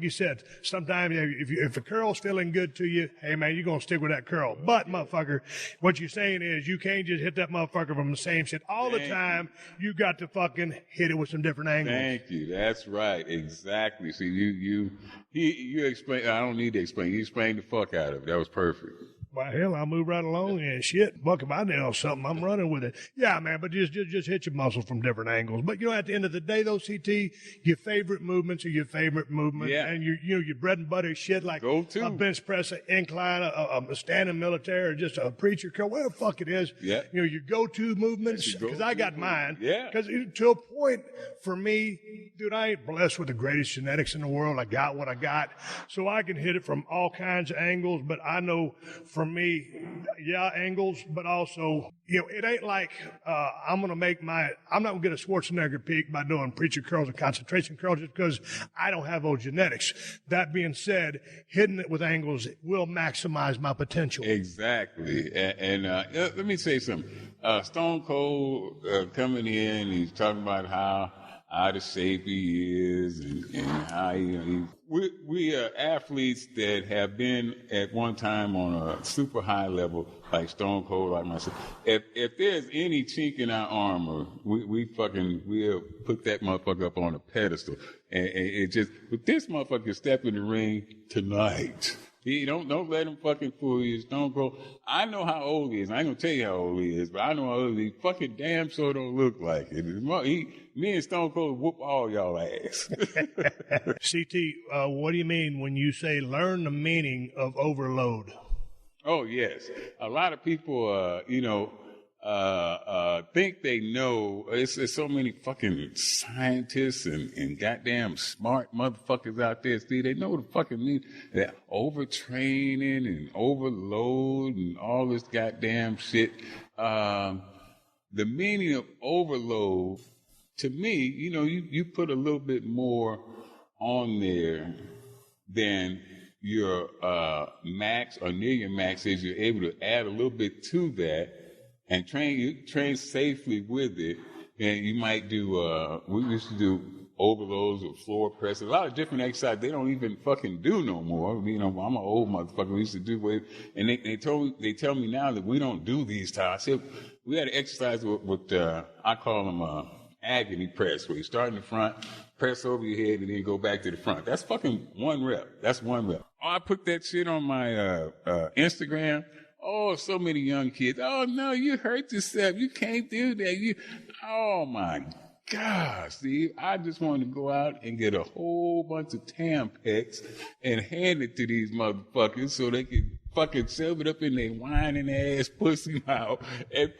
you said, sometimes if a curl's feeling good to you, hey man, you're going to stick with that curl. But motherfucker, what you're saying is you can't just hit that motherfucker from the same shit all the time. You got to fucking hit it with some different angles. Thank you. That's right. Exactly. See, you explained. I don't need to explain. You explained the fuck out of it. That was perfect. Well, hell, I'll move right along and shit. Buck, if I nail something, I'm running with it. Yeah, man, but just hit your muscle from different angles. But, at the end of the day, though, CT, your favorite movements are your favorite movement. Yeah. And your bread and butter shit like a bench press, an incline, a standing military, or just a preacher curl, whatever the fuck it is. Yeah. Your go-to movements, because I got mine. Yeah. Because to a point, for me, dude, I ain't blessed with the greatest genetics in the world. I got what I got. So I can hit it from all kinds of angles, but I know for me, angles, but also, it ain't like I'm not going to get a Schwarzenegger peak by doing preacher curls and concentration curls just because I don't have those genetics. That being said, hitting it with angles will maximize my potential. Exactly. And let me say something. Stone Cold coming in, he's talking about how out of shape he is and how we are athletes that have been at one time on a super high level, like Stone Cold, like myself. If there's any chink in our armor, we'll put that motherfucker up on a pedestal. And but this motherfucker step in the ring tonight. Don't let him fucking fool you. Stone Cold. I know how old he is. I ain't gonna tell you how old he is, but I know how old he is. Fucking damn sure don't look like it. Me and Stone Cold whoop all y'all ass. CT, what do you mean when you say learn the meaning of overload? Oh, yes. A lot of people, think they know. There's so many fucking scientists and goddamn smart motherfuckers out there. See, they know the fucking meaning. That overtraining and overload and all this goddamn shit. The meaning of overload, to me, you put a little bit more on there than your max or near your max is. You're able to add a little bit to that and train safely with it. And you might do, we used to do overloads or floor presses, a lot of different exercises they don't even fucking do no more. I'm an old motherfucker. We used to do it, and they tell me now that we don't do these types. I said we had an exercise with I call them agony press, where you start in the front, press over your head, and then go back to the front. That's fucking one rep. That's one rep. Oh, I put that shit on my Instagram. Oh, so many young kids. Oh, no, you hurt yourself. You can't do that. Oh, my God, Steve. I just want to go out and get a whole bunch of Tampax and hand it to these motherfuckers so they can fucking shove it up in their whining ass pussy mouth. And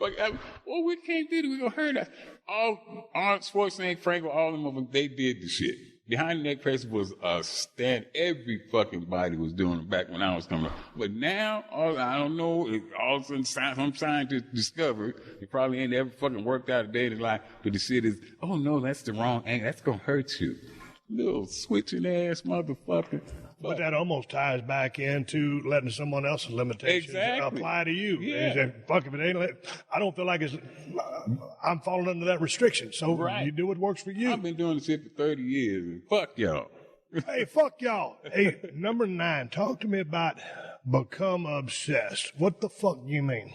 we can't do that. We're going to hurt us. Arnold Schwarzenegger, Franco, all of them, they did the shit. Behind the neck press was a stand. Every fucking body was doing it back when I was coming up. But now, I don't know, all of a sudden some scientists discovered, it probably ain't ever fucking worked out a day in his life, but the shit is, oh no, that's the wrong angle. That's going to hurt you. Little switching ass motherfucker. But that almost ties back into letting someone else's limitations apply to you. Yeah. Fuck, if it ain't, I don't feel like I'm falling under that restriction. So you do what works for you. I've been doing this shit for 30 years, and fuck y'all. Hey, fuck y'all. Hey, number 9, talk to me about become obsessed. What the fuck do you mean?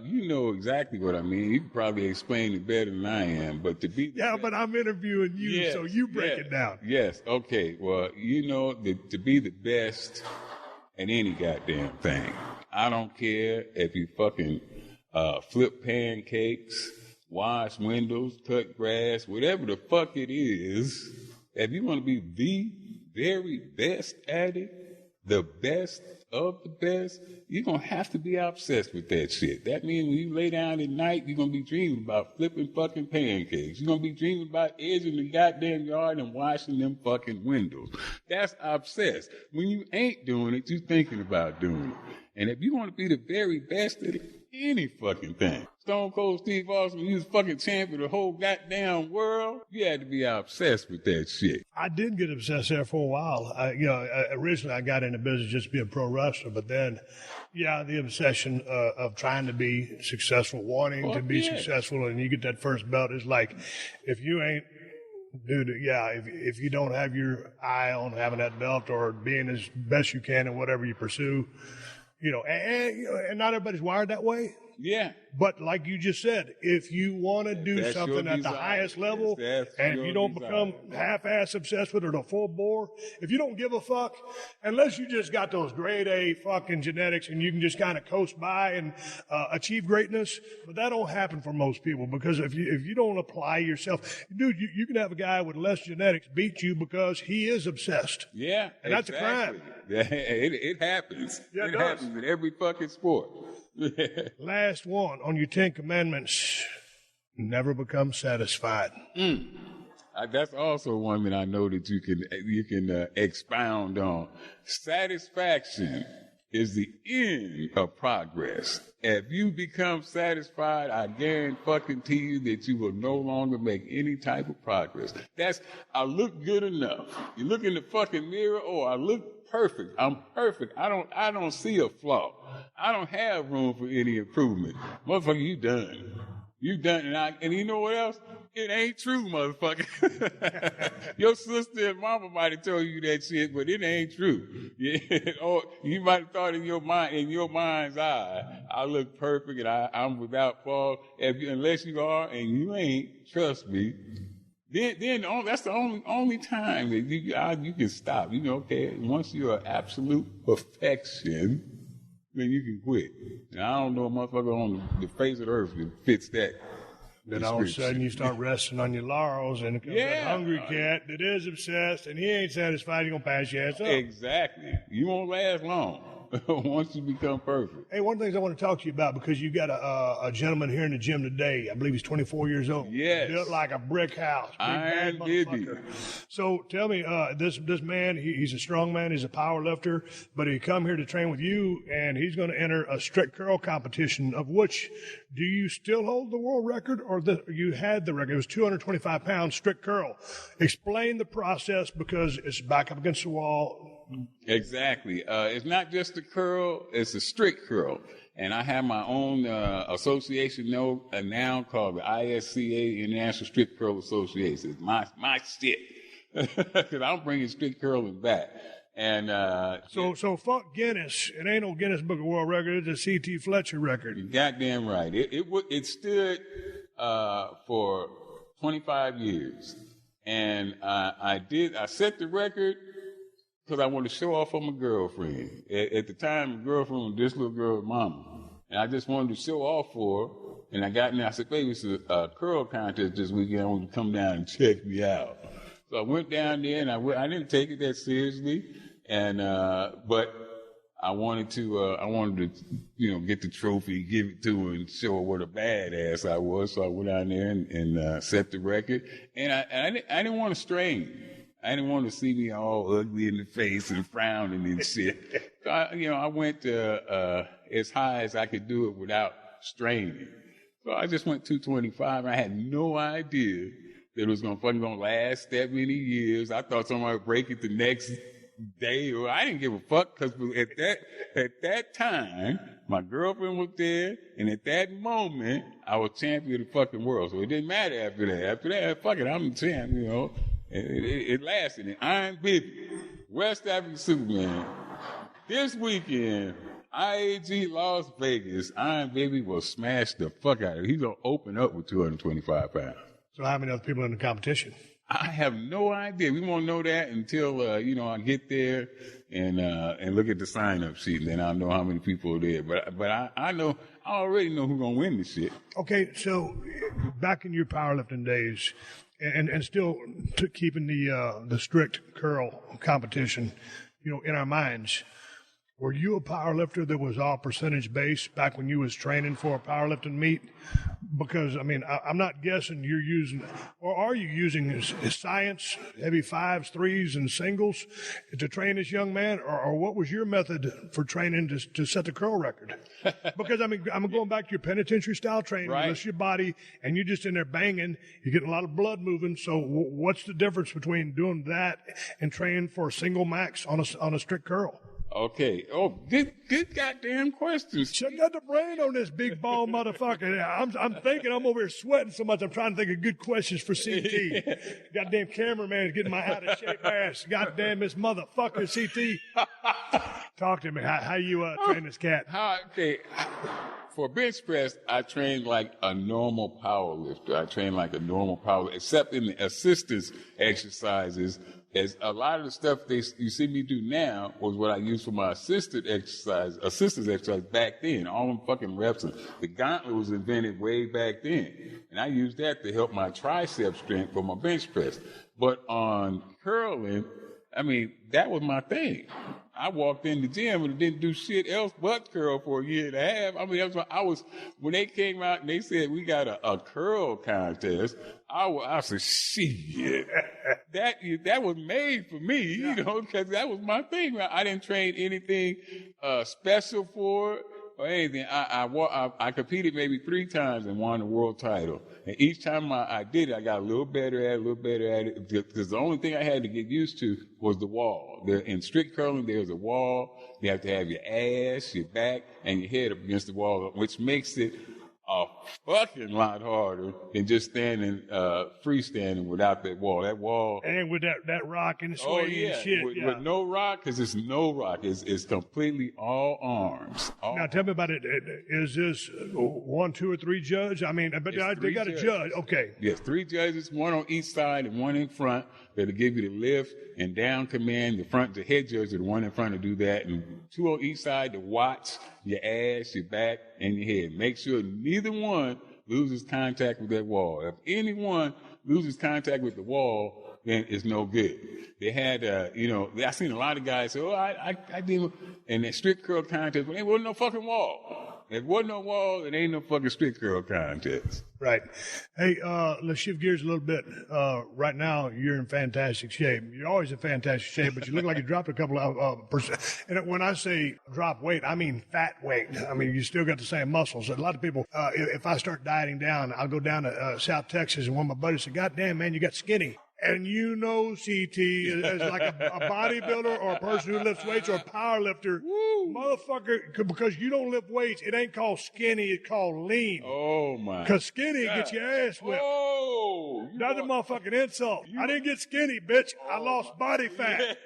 You know exactly what I mean. You can probably explain it better than I am, but to be... Yeah, but I'm interviewing you, so you break it down. Yes, okay. Well, to be the best at any goddamn thing. I don't care if you fucking flip pancakes, wash windows, cut grass, whatever the fuck it is. If you want to be the very best at it, the best of the best, you're going to have to be obsessed with that shit. That means when you lay down at night, you're going to be dreaming about flipping fucking pancakes. You're going to be dreaming about edging the goddamn yard and washing them fucking windows. That's obsessed. When you ain't doing it, you're thinking about doing it. And if you want to be the very best at any fucking thing, Stone Cold Steve Austin, he was fucking champion of the whole goddamn world, you had to be obsessed with that shit. I did get obsessed there for a while. Originally I got into business just to be a pro wrestler, but then, the obsession of trying to be successful, wanting to be successful, and you get that first belt, is like, if you ain't, dude, if you don't have your eye on having that belt or being as best you can in whatever you pursue, and not everybody's wired that way. Yeah. But like you just said, if you want to do something at the highest level, and if you don't become half-ass obsessed with it or full bore, if you don't give a fuck, unless you just got those grade A fucking genetics and you can just kind of coast by and achieve greatness, but that don't happen for most people, because if you don't apply yourself, dude, you can have a guy with less genetics beat you because he is obsessed. Yeah, and that's a crime. Yeah, it happens. Yeah, it happens in every fucking sport. Last one on your 10 commandments: never become satisfied. That's also one that I know that you can expound on. Satisfaction is the end of progress. If you become satisfied, I guarantee you that you will no longer make any type of progress. I look good enough. You look in the fucking mirror, I look perfect. I'm perfect. I don't see a flaw. I don't have room for any improvement. Motherfucker, you done. You done, and you know what else? It ain't true, motherfucker. Your sister and mama might have told you that shit, but it ain't true. Yeah. Or you might have thought in your mind's eye, I look perfect and I'm without fault. Unless you are, and you ain't, trust me. Then that's the only time that you can stop. You know, okay, once you're absolute perfection, then you can quit. And I don't know a motherfucker on the face of the earth that fits that. Then all of a sudden you start resting on your laurels, and it comes that hungry cat that is obsessed, and he ain't satisfied. He's going to pass your ass up. Exactly. You won't last long once you become perfect. Hey, one of the things I want to talk to you about, because you got a gentleman here in the gym today. I believe he's 24 years old. Yes. Built like a brick house. Iron Addicts. So tell me, this man, he's a strong man. He's a power lifter, but he come here to train with you, and he's going to enter a strict curl competition, of which, do you still hold the world record, or you had the record? It was 225 pounds strict curl. Explain the process, because it's back up against the wall. Exactly. It's not just a curl, it's a strict curl. And I have my own association now called the ISCA, International Strict Curl Association. It's my shit. Because I'm bringing strict curling back. And so fuck Guinness. It ain't no Guinness Book of World Record. It's a CT Fletcher record. You're goddamn right. It stood for 25 years. And I set the record because I wanted to show off on my girlfriend. At the time, my girlfriend was this little girl's mama. And I just wanted to show off for her. And I got in there. I said, baby, it's a curl contest this weekend. I want you to come down and check me out. So I went down there, and I didn't take it that seriously. And but I wanted to get the trophy, give it to her, and show her what a badass I was. So I went down there and set the record. And I didn't want to strain. I didn't want to see me all ugly in the face and frowning and shit. So I went as high as I could do it without straining. So I just went 225. And I had no idea that it was gonna last that many years. I thought somebody would break it the next day, or I didn't give a fuck, because at that time my girlfriend was there, and at that moment I was champion of the fucking world. So it didn't matter after that. After that, fuck it, I'm the champ. It lasted. And Iron Baby, West African Superman. This weekend, IAG Las Vegas, Iron Baby will smash the fuck out of it. He's gonna open up with 225 pounds. So how many other people in the competition? I have no idea. We won't know that until I get there and look at the sign-up sheet, and then I'll know how many people are there. But I already know who's gonna win this shit. Okay, so back in your powerlifting days, and still keeping the strict curl competition, in our minds, were you a powerlifter that was all percentage based back when you was training for a powerlifting meet? Because, I'm not guessing you're using, or are you using science, heavy fives, threes, and singles to train this young man? Or what was your method for training to set the curl record? Because, I'm going back to your penitentiary style training. Right. Lift your body, and you're just in there banging. You're getting a lot of blood moving. So what's the difference between doing that and training for a single max on a strict curl? Okay. Oh, good goddamn questions. Check out the brain on this big ball motherfucker. I'm thinking I'm over here sweating so much. I'm trying to think of good questions for CT. Goddamn cameraman is getting my out of shape ass. Goddamn this motherfucker CT. Talk to me. How you train this cat? Okay. for bench press, I train like a normal power lifter. Except in the assistance exercises. As a lot of the stuff you see me do now was what I used for my assistance exercise back then. All them fucking reps. The gauntlet was invented way back then. And I used that to help my tricep strength for my bench press. But on curling, I mean, that was my thing. I walked in the gym and didn't do shit else but curl for a year and a half. I mean, that's what when they came out and they said we got a curl contest, I said, shit, that was made for me, you know, because that was my thing. I didn't train anything special for it or anything. I competed maybe 3 times and won the world title. And each time I did it, I got a little better at it, because the only thing I had to get used to was the wall. In strict curling, there's a wall. You have to have your ass, your back, and your head up against the wall, which makes it a fucking lot harder than just standing, freestanding without that wall. That wall. And with that rock and sway and shit. With no rock, because it's no rock. It's completely all arms. Now tell me about it. Is this 1, 2, or 3 judge? I mean, but they got a judge. Okay. Yes, 3 judges, 1 on each side and 1 in front. That'll give you the lift and down command. The head judge is the one in front to do that, and 2 on each side to watch your ass, your back, and your head. Make sure neither one loses contact with that wall. If anyone loses contact with the wall, then it's no good. They had, I seen a lot of guys say, I did, and that strict curl contest, but there wasn't no fucking wall. If there wasn't no wall, it ain't no fucking strict curl contest. Right. Hey, let's shift gears a little bit. Right now, you're in fantastic shape. You're always in fantastic shape, but you look like you dropped a couple of percent. And when I say drop weight, I mean fat weight. I mean, you still got the same muscles. A lot of people, if I start dieting down, I'll go down to South Texas, and one of my buddies said, God damn, man, you got skinny. And you know CT is like a bodybuilder or a person who lifts weights or a power lifter. Motherfucker, because you don't lift weights, it ain't called skinny, it's called lean. Oh, my. Because skinny gets your ass whipped. Oh. That's a motherfucking insult. I didn't get skinny, bitch. I lost body fat.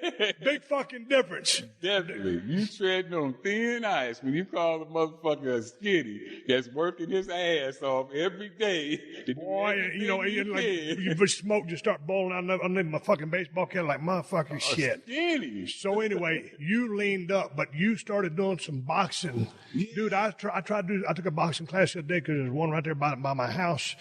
Big fucking difference. Definitely. You treading on thin ice when you call a motherfucker a skinny that's working his ass off every day. Boy, you smoke, just start bowling underneath my fucking baseball cap like motherfucking shit. Skinny. So anyway, you leaned up, but you started doing some boxing. Dude, I took a boxing class the other day because there's one right there by my house.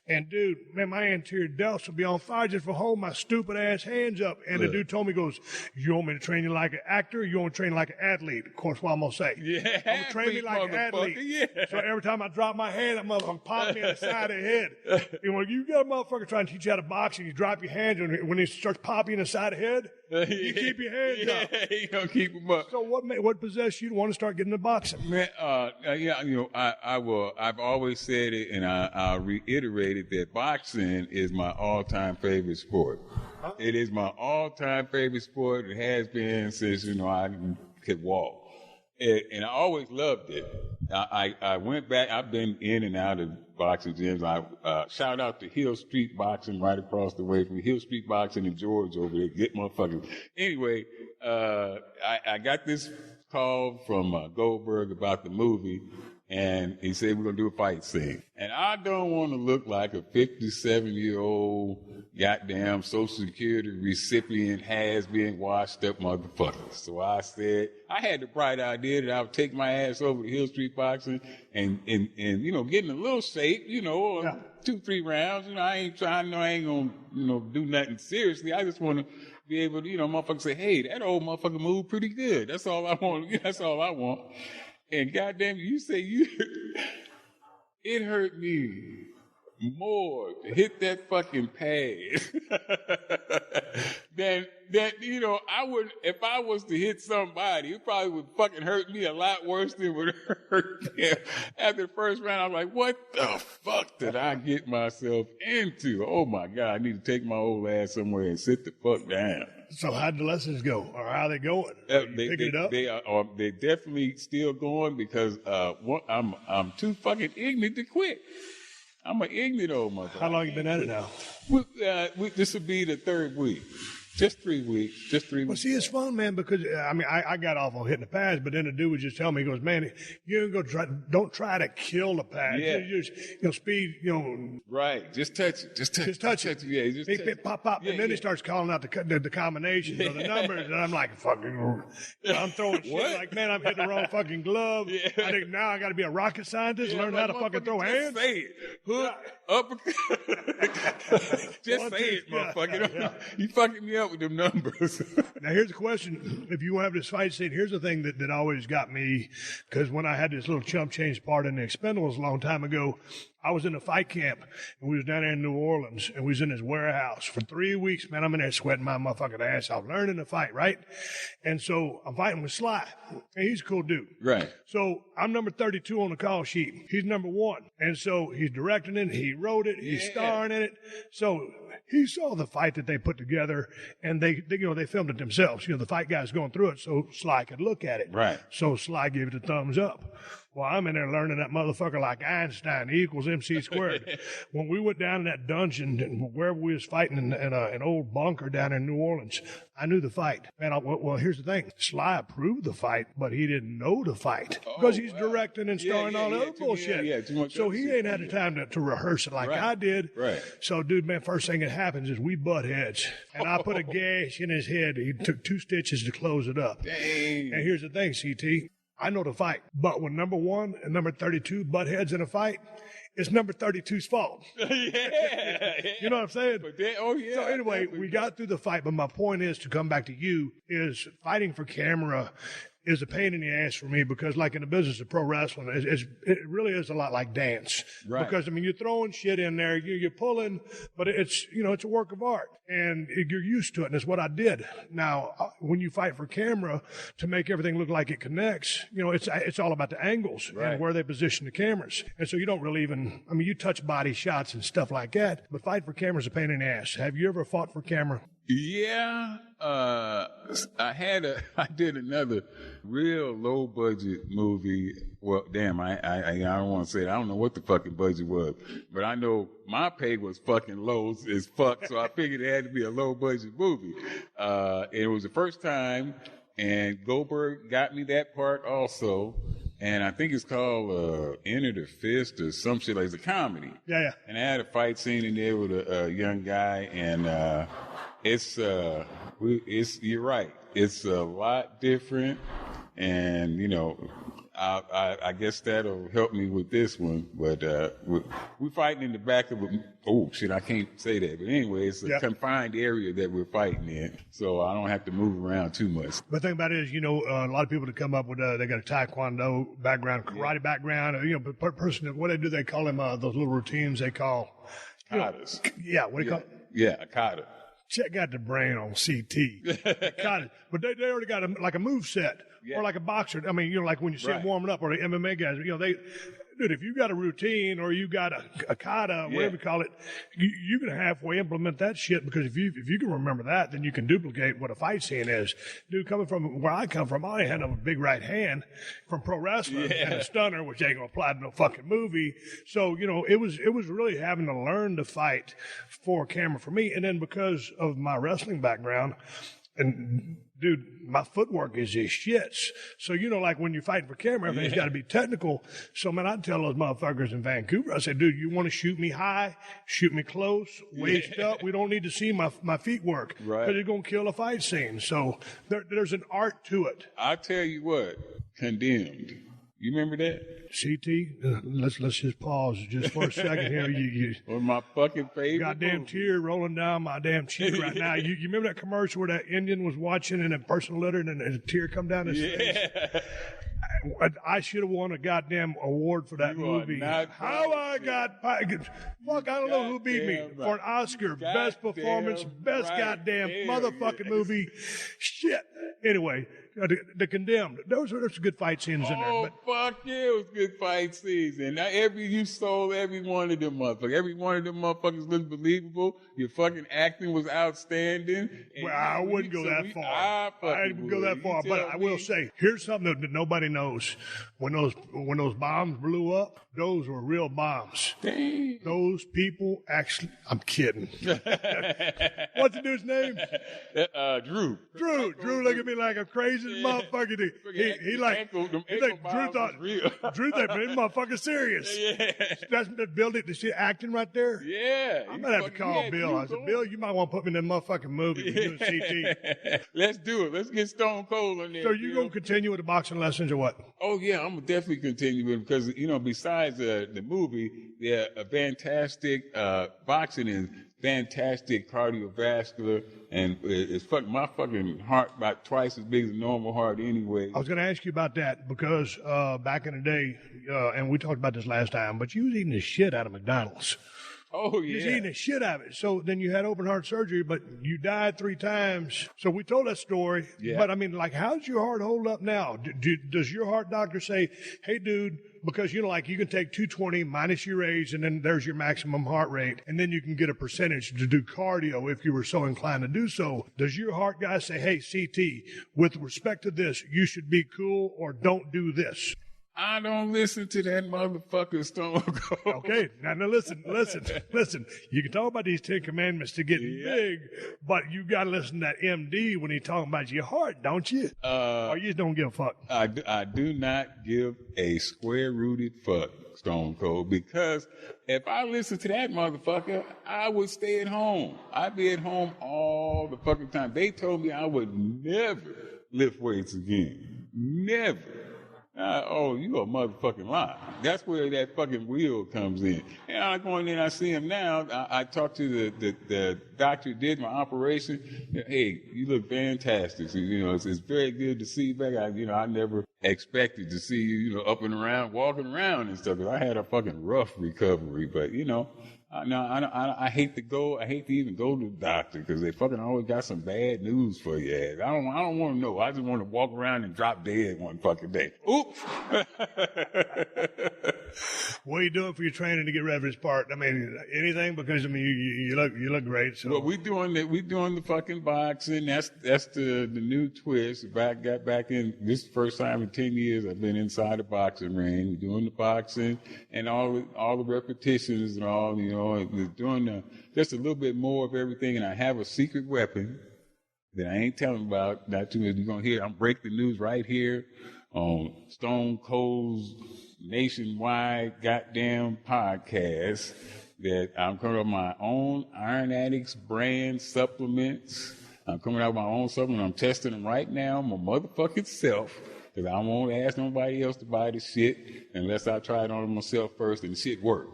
And dude, man, my anterior delts will be on fire just for holding my stupid ass hands up. And the dude told me, goes, you want me to train you like an actor? You want to train you like an athlete? Of course, what I'm going to say. Yeah. I'm going to train me like an athlete. Yeah. So every time I drop my hand, that motherfucker popped me in the side of the head. You got a motherfucker trying to teach you how to box and you drop your hands, and when he starts popping in the side of the head, you keep your hands up. Yeah, you don't keep them up. So what possessed you to want to start getting into boxing? Man, I've always said it, and I'll reiterate it, that boxing is my all-time favorite sport. Huh? It is my all-time favorite sport. It has been since, I could walk. And I always loved it. I went back. I've been in and out of boxing gyms. I shout out to Hill Street Boxing right across the way from Hill Street Boxing in Georgia over there. Get motherfuckers. Anyway, I got this call from Goldberg about the movie, and he said we're gonna do a fight scene. And I don't want to look like a 57-year-old goddamn Social Security recipient has been washed up motherfucker. So I said, I had the bright idea that I would take my ass over to Hill Street Boxing and get in a little shape, 2-3 rounds. I ain't gonna, do nothing seriously. I just want to be able to, motherfucker say, hey, that old motherfucker moved pretty good. That's all I want. That's all I want. And goddamn, you say it hurt me more to hit that fucking pad than I would, if I was to hit somebody, it probably would fucking hurt me a lot worse than it would hurt them. After the first round, I was like, what the fuck did I get myself into? Oh my God, I need to take my old ass somewhere and sit the fuck down. So how'd the lessons go, or how are they going? Picking it up? They're definitely still going because I'm too fucking ignorant to quit. I'm an ignorant old motherfucker. How long you been at it now? This will be the 3rd week. Just 3 weeks. Well, see, it's fun, man, because, I mean, I got off on hitting the pads, but then the dude was just telling me, he goes, man, you don't try to kill the pads. Yeah. You just, speed, Right. Just touch it. Just touch it. Yeah, just touch it. Pop, and then he starts calling out the combinations of the numbers, and I'm like, fucking, I'm throwing shit like, man, I'm hitting the wrong fucking glove. Yeah. I think now I got to be a rocket scientist, learn how to fucking throw hands. Say it. Hook, uppercut. Just say it, motherfucker. Yeah. You fucking me up with them numbers. Now, here's the question. If you have this fight scene, here's the thing that always got me, because when I had this little chump change part in the Expendables a long time ago, I was in a fight camp, and we was down there in New Orleans, and we was in his warehouse for 3 weeks. Man, I'm in there sweating my motherfucking ass off, learning to fight, right? And so I'm fighting with Sly, and he's a cool dude. Right. So I'm number 32 on the call sheet. He's number 1. And so he's directing it, he wrote it, he's starring in it. So he saw the fight that they put together, and they filmed it themselves. The fight guy's going through it so Sly could look at it. Right. So Sly gave it a thumbs up. Well, I'm in there learning that motherfucker like Einstein, E = MC squared. When we went down in that dungeon, wherever we was fighting in an old bunker down in New Orleans, I knew the fight. Man, well, here's the thing. Sly approved the fight, but he didn't know the fight because he's directing and starring all the other bullshit. Too much so he ain't had the time to rehearse it like I did. Right. So, dude, man, first thing that happens is we butt heads. And I put a gash in his head. He took 2 stitches to close it up. Dang. And here's the thing, CT. I know the fight, but when number 1 and number 32 butt heads in a fight, it's number 32's fault. You know what I'm saying? So anyway, we got through the fight, but my point is to come back to you is fighting for camera is a pain in the ass for me because, like in the business of pro wrestling, it really is a lot like dance. Right. Because, I mean, you're throwing shit in there, you're pulling, but it's a work of art. And you're used to it, and it's what I did. Now, when you fight for camera to make everything look like it connects, it's all about the angles and where they position the cameras. And so you don't really you touch body shots and stuff like that, but fight for camera is a pain in the ass. Have you ever fought for camera? Yeah, I did another real low budget movie. Well, damn, I don't want to say it. I don't know what the fucking budget was, but I know my pay was fucking low as fuck, so I figured it had to be a low budget movie. It was the first time, and Goldberg got me that part also. And I think it's called Enter the Fist or some shit like it's a comedy. Yeah. And I had a fight scene in there with a young guy, and you're right. It's a lot different, and I guess that'll help me with this one. But we're fighting in the back of I can't say that. But anyway, it's a confined area that we're fighting in, so I don't have to move around too much. But the thing about it is, a lot of people that come up with they got a taekwondo background, karate background, person. What do they call them? Those little routines they call katas. Yeah, what do you call it? Yeah, a kata. Check out the brain on CT. But they already got a move set. Or like a boxer. I mean, like when you see them warming up, or the MMA guys, dude, if you got a routine or you got a kata, whatever you call it, you can halfway implement that shit because if you can remember that, then you can duplicate what a fight scene is. Dude, coming from where I come from, I had a big right hand from pro wrestling and a stunner, which ain't gonna apply to no fucking movie. So, it was really having to learn to fight for camera for me. And then because of my wrestling background, and dude, my footwork is just shits. So, like when you're fighting for camera, everything's got to be technical. So, man, I'd tell those motherfuckers in Vancouver, I said, dude, you want to shoot me high, shoot me close, waist up. We don't need to see my feet work because you're going to kill a fight scene. So there's an art to it. I tell you what, Condemned. You remember that? CT, let's just pause just for a second here. You one of my fucking favorite. Goddamn movie. Tear rolling down my damn cheek right now. You remember that commercial where that Indian was watching and a person littered and a tear come down his face? I should have won a goddamn award for that movie. How I got fuck, I don't know who beat me for an Oscar. Best performance, best goddamn motherfucking movie. Shit. Anyway, The Condemned. There's some good fight scenes in there. Oh, fuck yeah, it was good fight scenes. And you sold every one of them motherfuckers. Every one of them motherfuckers looked believable. Your fucking acting was outstanding. Well, I wouldn't go that far. I wouldn't go that far, but I will say, here's something that nobody knows. When those bombs blew up, those were real bombs. Dang. Those people actually, I'm kidding. What's the dude's name? Drew. Drew looked at me like a crazy motherfucker. He Drew thought, man, this motherfucker's serious. Yeah. That's the building, the shit acting right there. Yeah. I'm going to have to call Bill. I said, Bill, you might want to put me in that motherfucking movie. We're doing CT. Let's do it. Let's get Stone Cold in there. So you going to continue with the boxing lessons or what? Oh, yeah, I'm going to definitely continue with it because, besides the movie, they're a fantastic boxing and fantastic cardiovascular, and it's my fucking heart about twice as big as a normal heart anyway. I was going to ask you about that because back in the day, and we talked about this last time, but you was eating the shit out of McDonald's. Oh, yeah. You was eating the shit out of it. So then you had open heart surgery, but you died 3 times. So we told that story. Yeah. But, I mean, like, how's your heart hold up now? Does your heart doctor say, hey, dude, because, you can take 220 minus your age, and then there's your maximum heart rate, and then you can get a percentage to do cardio if you were so inclined to do so. Does your heart guy say, hey, CT, with respect to this, you should be cool or don't do this? I don't listen to that motherfucker Stone Cold. Okay, now listen. You can talk about these 10 commandments to get big, but you got to listen to that MD when he's talking about your heart, don't you? Or you just don't give a fuck? I do not give a square-rooted fuck, Stone Cold, because if I listen to that motherfucker, I would stay at home. I'd be at home all the fucking time. They told me I would never lift weights again. Never. You a motherfucking lie. That's where that fucking wheel comes in. And I go in there and I see him now. I talked to the doctor who did my operation. Hey, you look fantastic. So, it's very good to see you back. I never expected to see you, up and around, walking around and stuff. 'Cause I had a fucking rough recovery, but I hate to even go to the doctor because they fucking always got some bad news for you. I don't want to know. I just want to walk around and drop dead one fucking day. Oops. What are you doing for your training to get ready for this part? I mean, anything? Because you look great. So. Well, we doing the fucking boxing. That's the new twist. Got back in. This is the first time in 10 years I've been inside the boxing ring. We're doing the boxing and all the repetitions and all. We're doing just a little bit more of everything. And I have a secret weapon that I ain't telling about. Not too much. You're gonna hear. I'm breaking the news right here on Stone Cold's nationwide goddamn podcast that I'm coming up with my own Iron Addicts brand supplements. I'm coming out with my own supplement. I'm testing them right now, my motherfucking self, because I won't ask nobody else to buy the shit unless I try it on myself first and the shit work.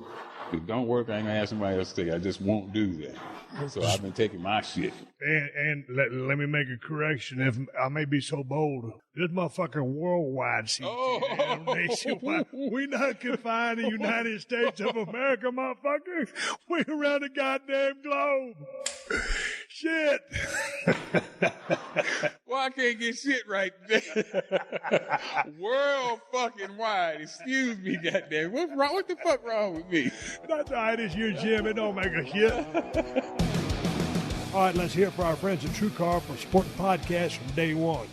If it don't work, I ain't gonna ask somebody else to take it. I just won't do that. So I've been taking my shit. And let me make a correction. If I may be so bold, this motherfucker worldwide nationwide. We not confined to the United States of America, motherfucker. We around the goddamn globe. Shit. Well, I can't get shit right. World fucking wide. Excuse me, goddamn. What's wrong? What the fuck wrong with me? That's all right. It's your gym. It don't make a shit. All right, let's hear from our friends at TrueCar for supporting the podcast from day one.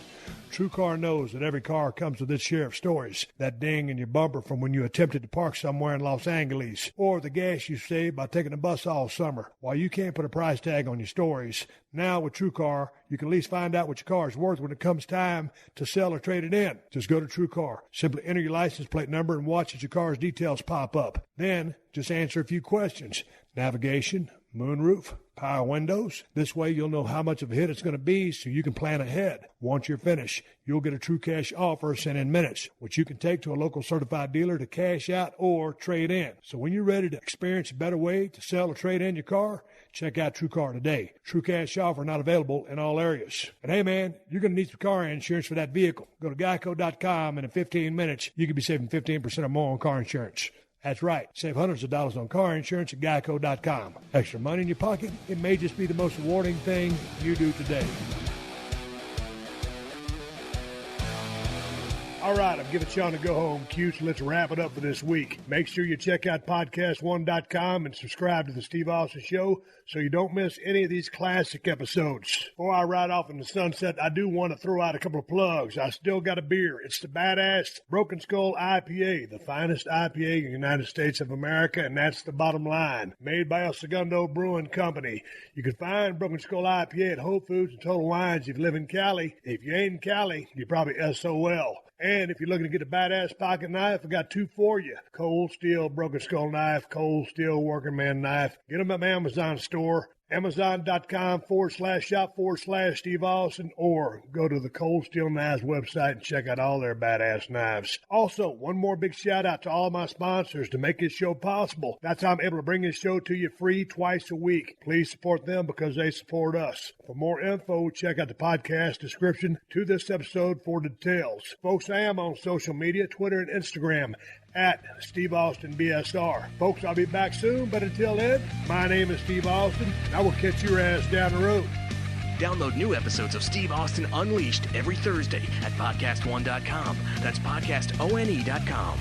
TrueCar knows that every car comes with its share of stories. That ding in your bumper from when you attempted to park somewhere in Los Angeles, or the gas you saved by taking a bus all summer. While you can't put a price tag on your stories, now with TrueCar, you can at least find out what your car is worth when it comes time to sell or trade it in. Just go to TrueCar. Simply enter your license plate number and watch as your car's details pop up. Then, just answer a few questions. Navigation, moonroof, power windows. This way you'll know how much of a hit it's going to be so you can plan ahead. Once you're finished, you'll get a true cash offer sent in minutes, which you can take to a local certified dealer to cash out or trade in. So when you're ready to experience a better way to sell or trade in your car, check out TrueCar today. True cash offer not available in all areas. And hey man, you're going to need some car insurance for that vehicle. Go to geico.com and in 15 minutes, you could be saving 15% or more on car insurance. That's right. Save hundreds of dollars on car insurance at geico.com. Extra money in your pocket? It may just be the most rewarding thing you do today. All right, I'm giving Sean a go-home cue, so let's wrap it up for this week. Make sure you check out PodcastOne.com and subscribe to The Steve Austin Show so you don't miss any of these classic episodes. Before I ride off in the sunset, I do want to throw out a couple of plugs. I still got a beer. It's the Badass Broken Skull IPA, the finest IPA in the United States of America, and that's the bottom line. Made by El Segundo Brewing Company. You can find Broken Skull IPA at Whole Foods and Total Wines if you live in Cali. If you ain't in Cali, you're probably SOL. And if you're looking to get a badass pocket knife, I got two for you. Cold Steel Broken Skull Knife, Cold Steel Working Man Knife. Get them at my Amazon store. Amazon.com/shop/Steve Austin, or go to the Cold Steel Knives website and check out all their badass knives. Also, one more big shout out to all my sponsors to make this show possible. That's how I'm able to bring this show to you free twice a week. Please support them because they support us. For more info, check out the podcast description to this episode for details. Folks, I am on social media, Twitter and Instagram, at Steve Austin BSR. Folks, I'll be back soon, but until then, my name is Steve Austin, and I will catch your ass down the road. Download new episodes of Steve Austin Unleashed every Thursday at PodcastOne.com. That's PodcastOne.com.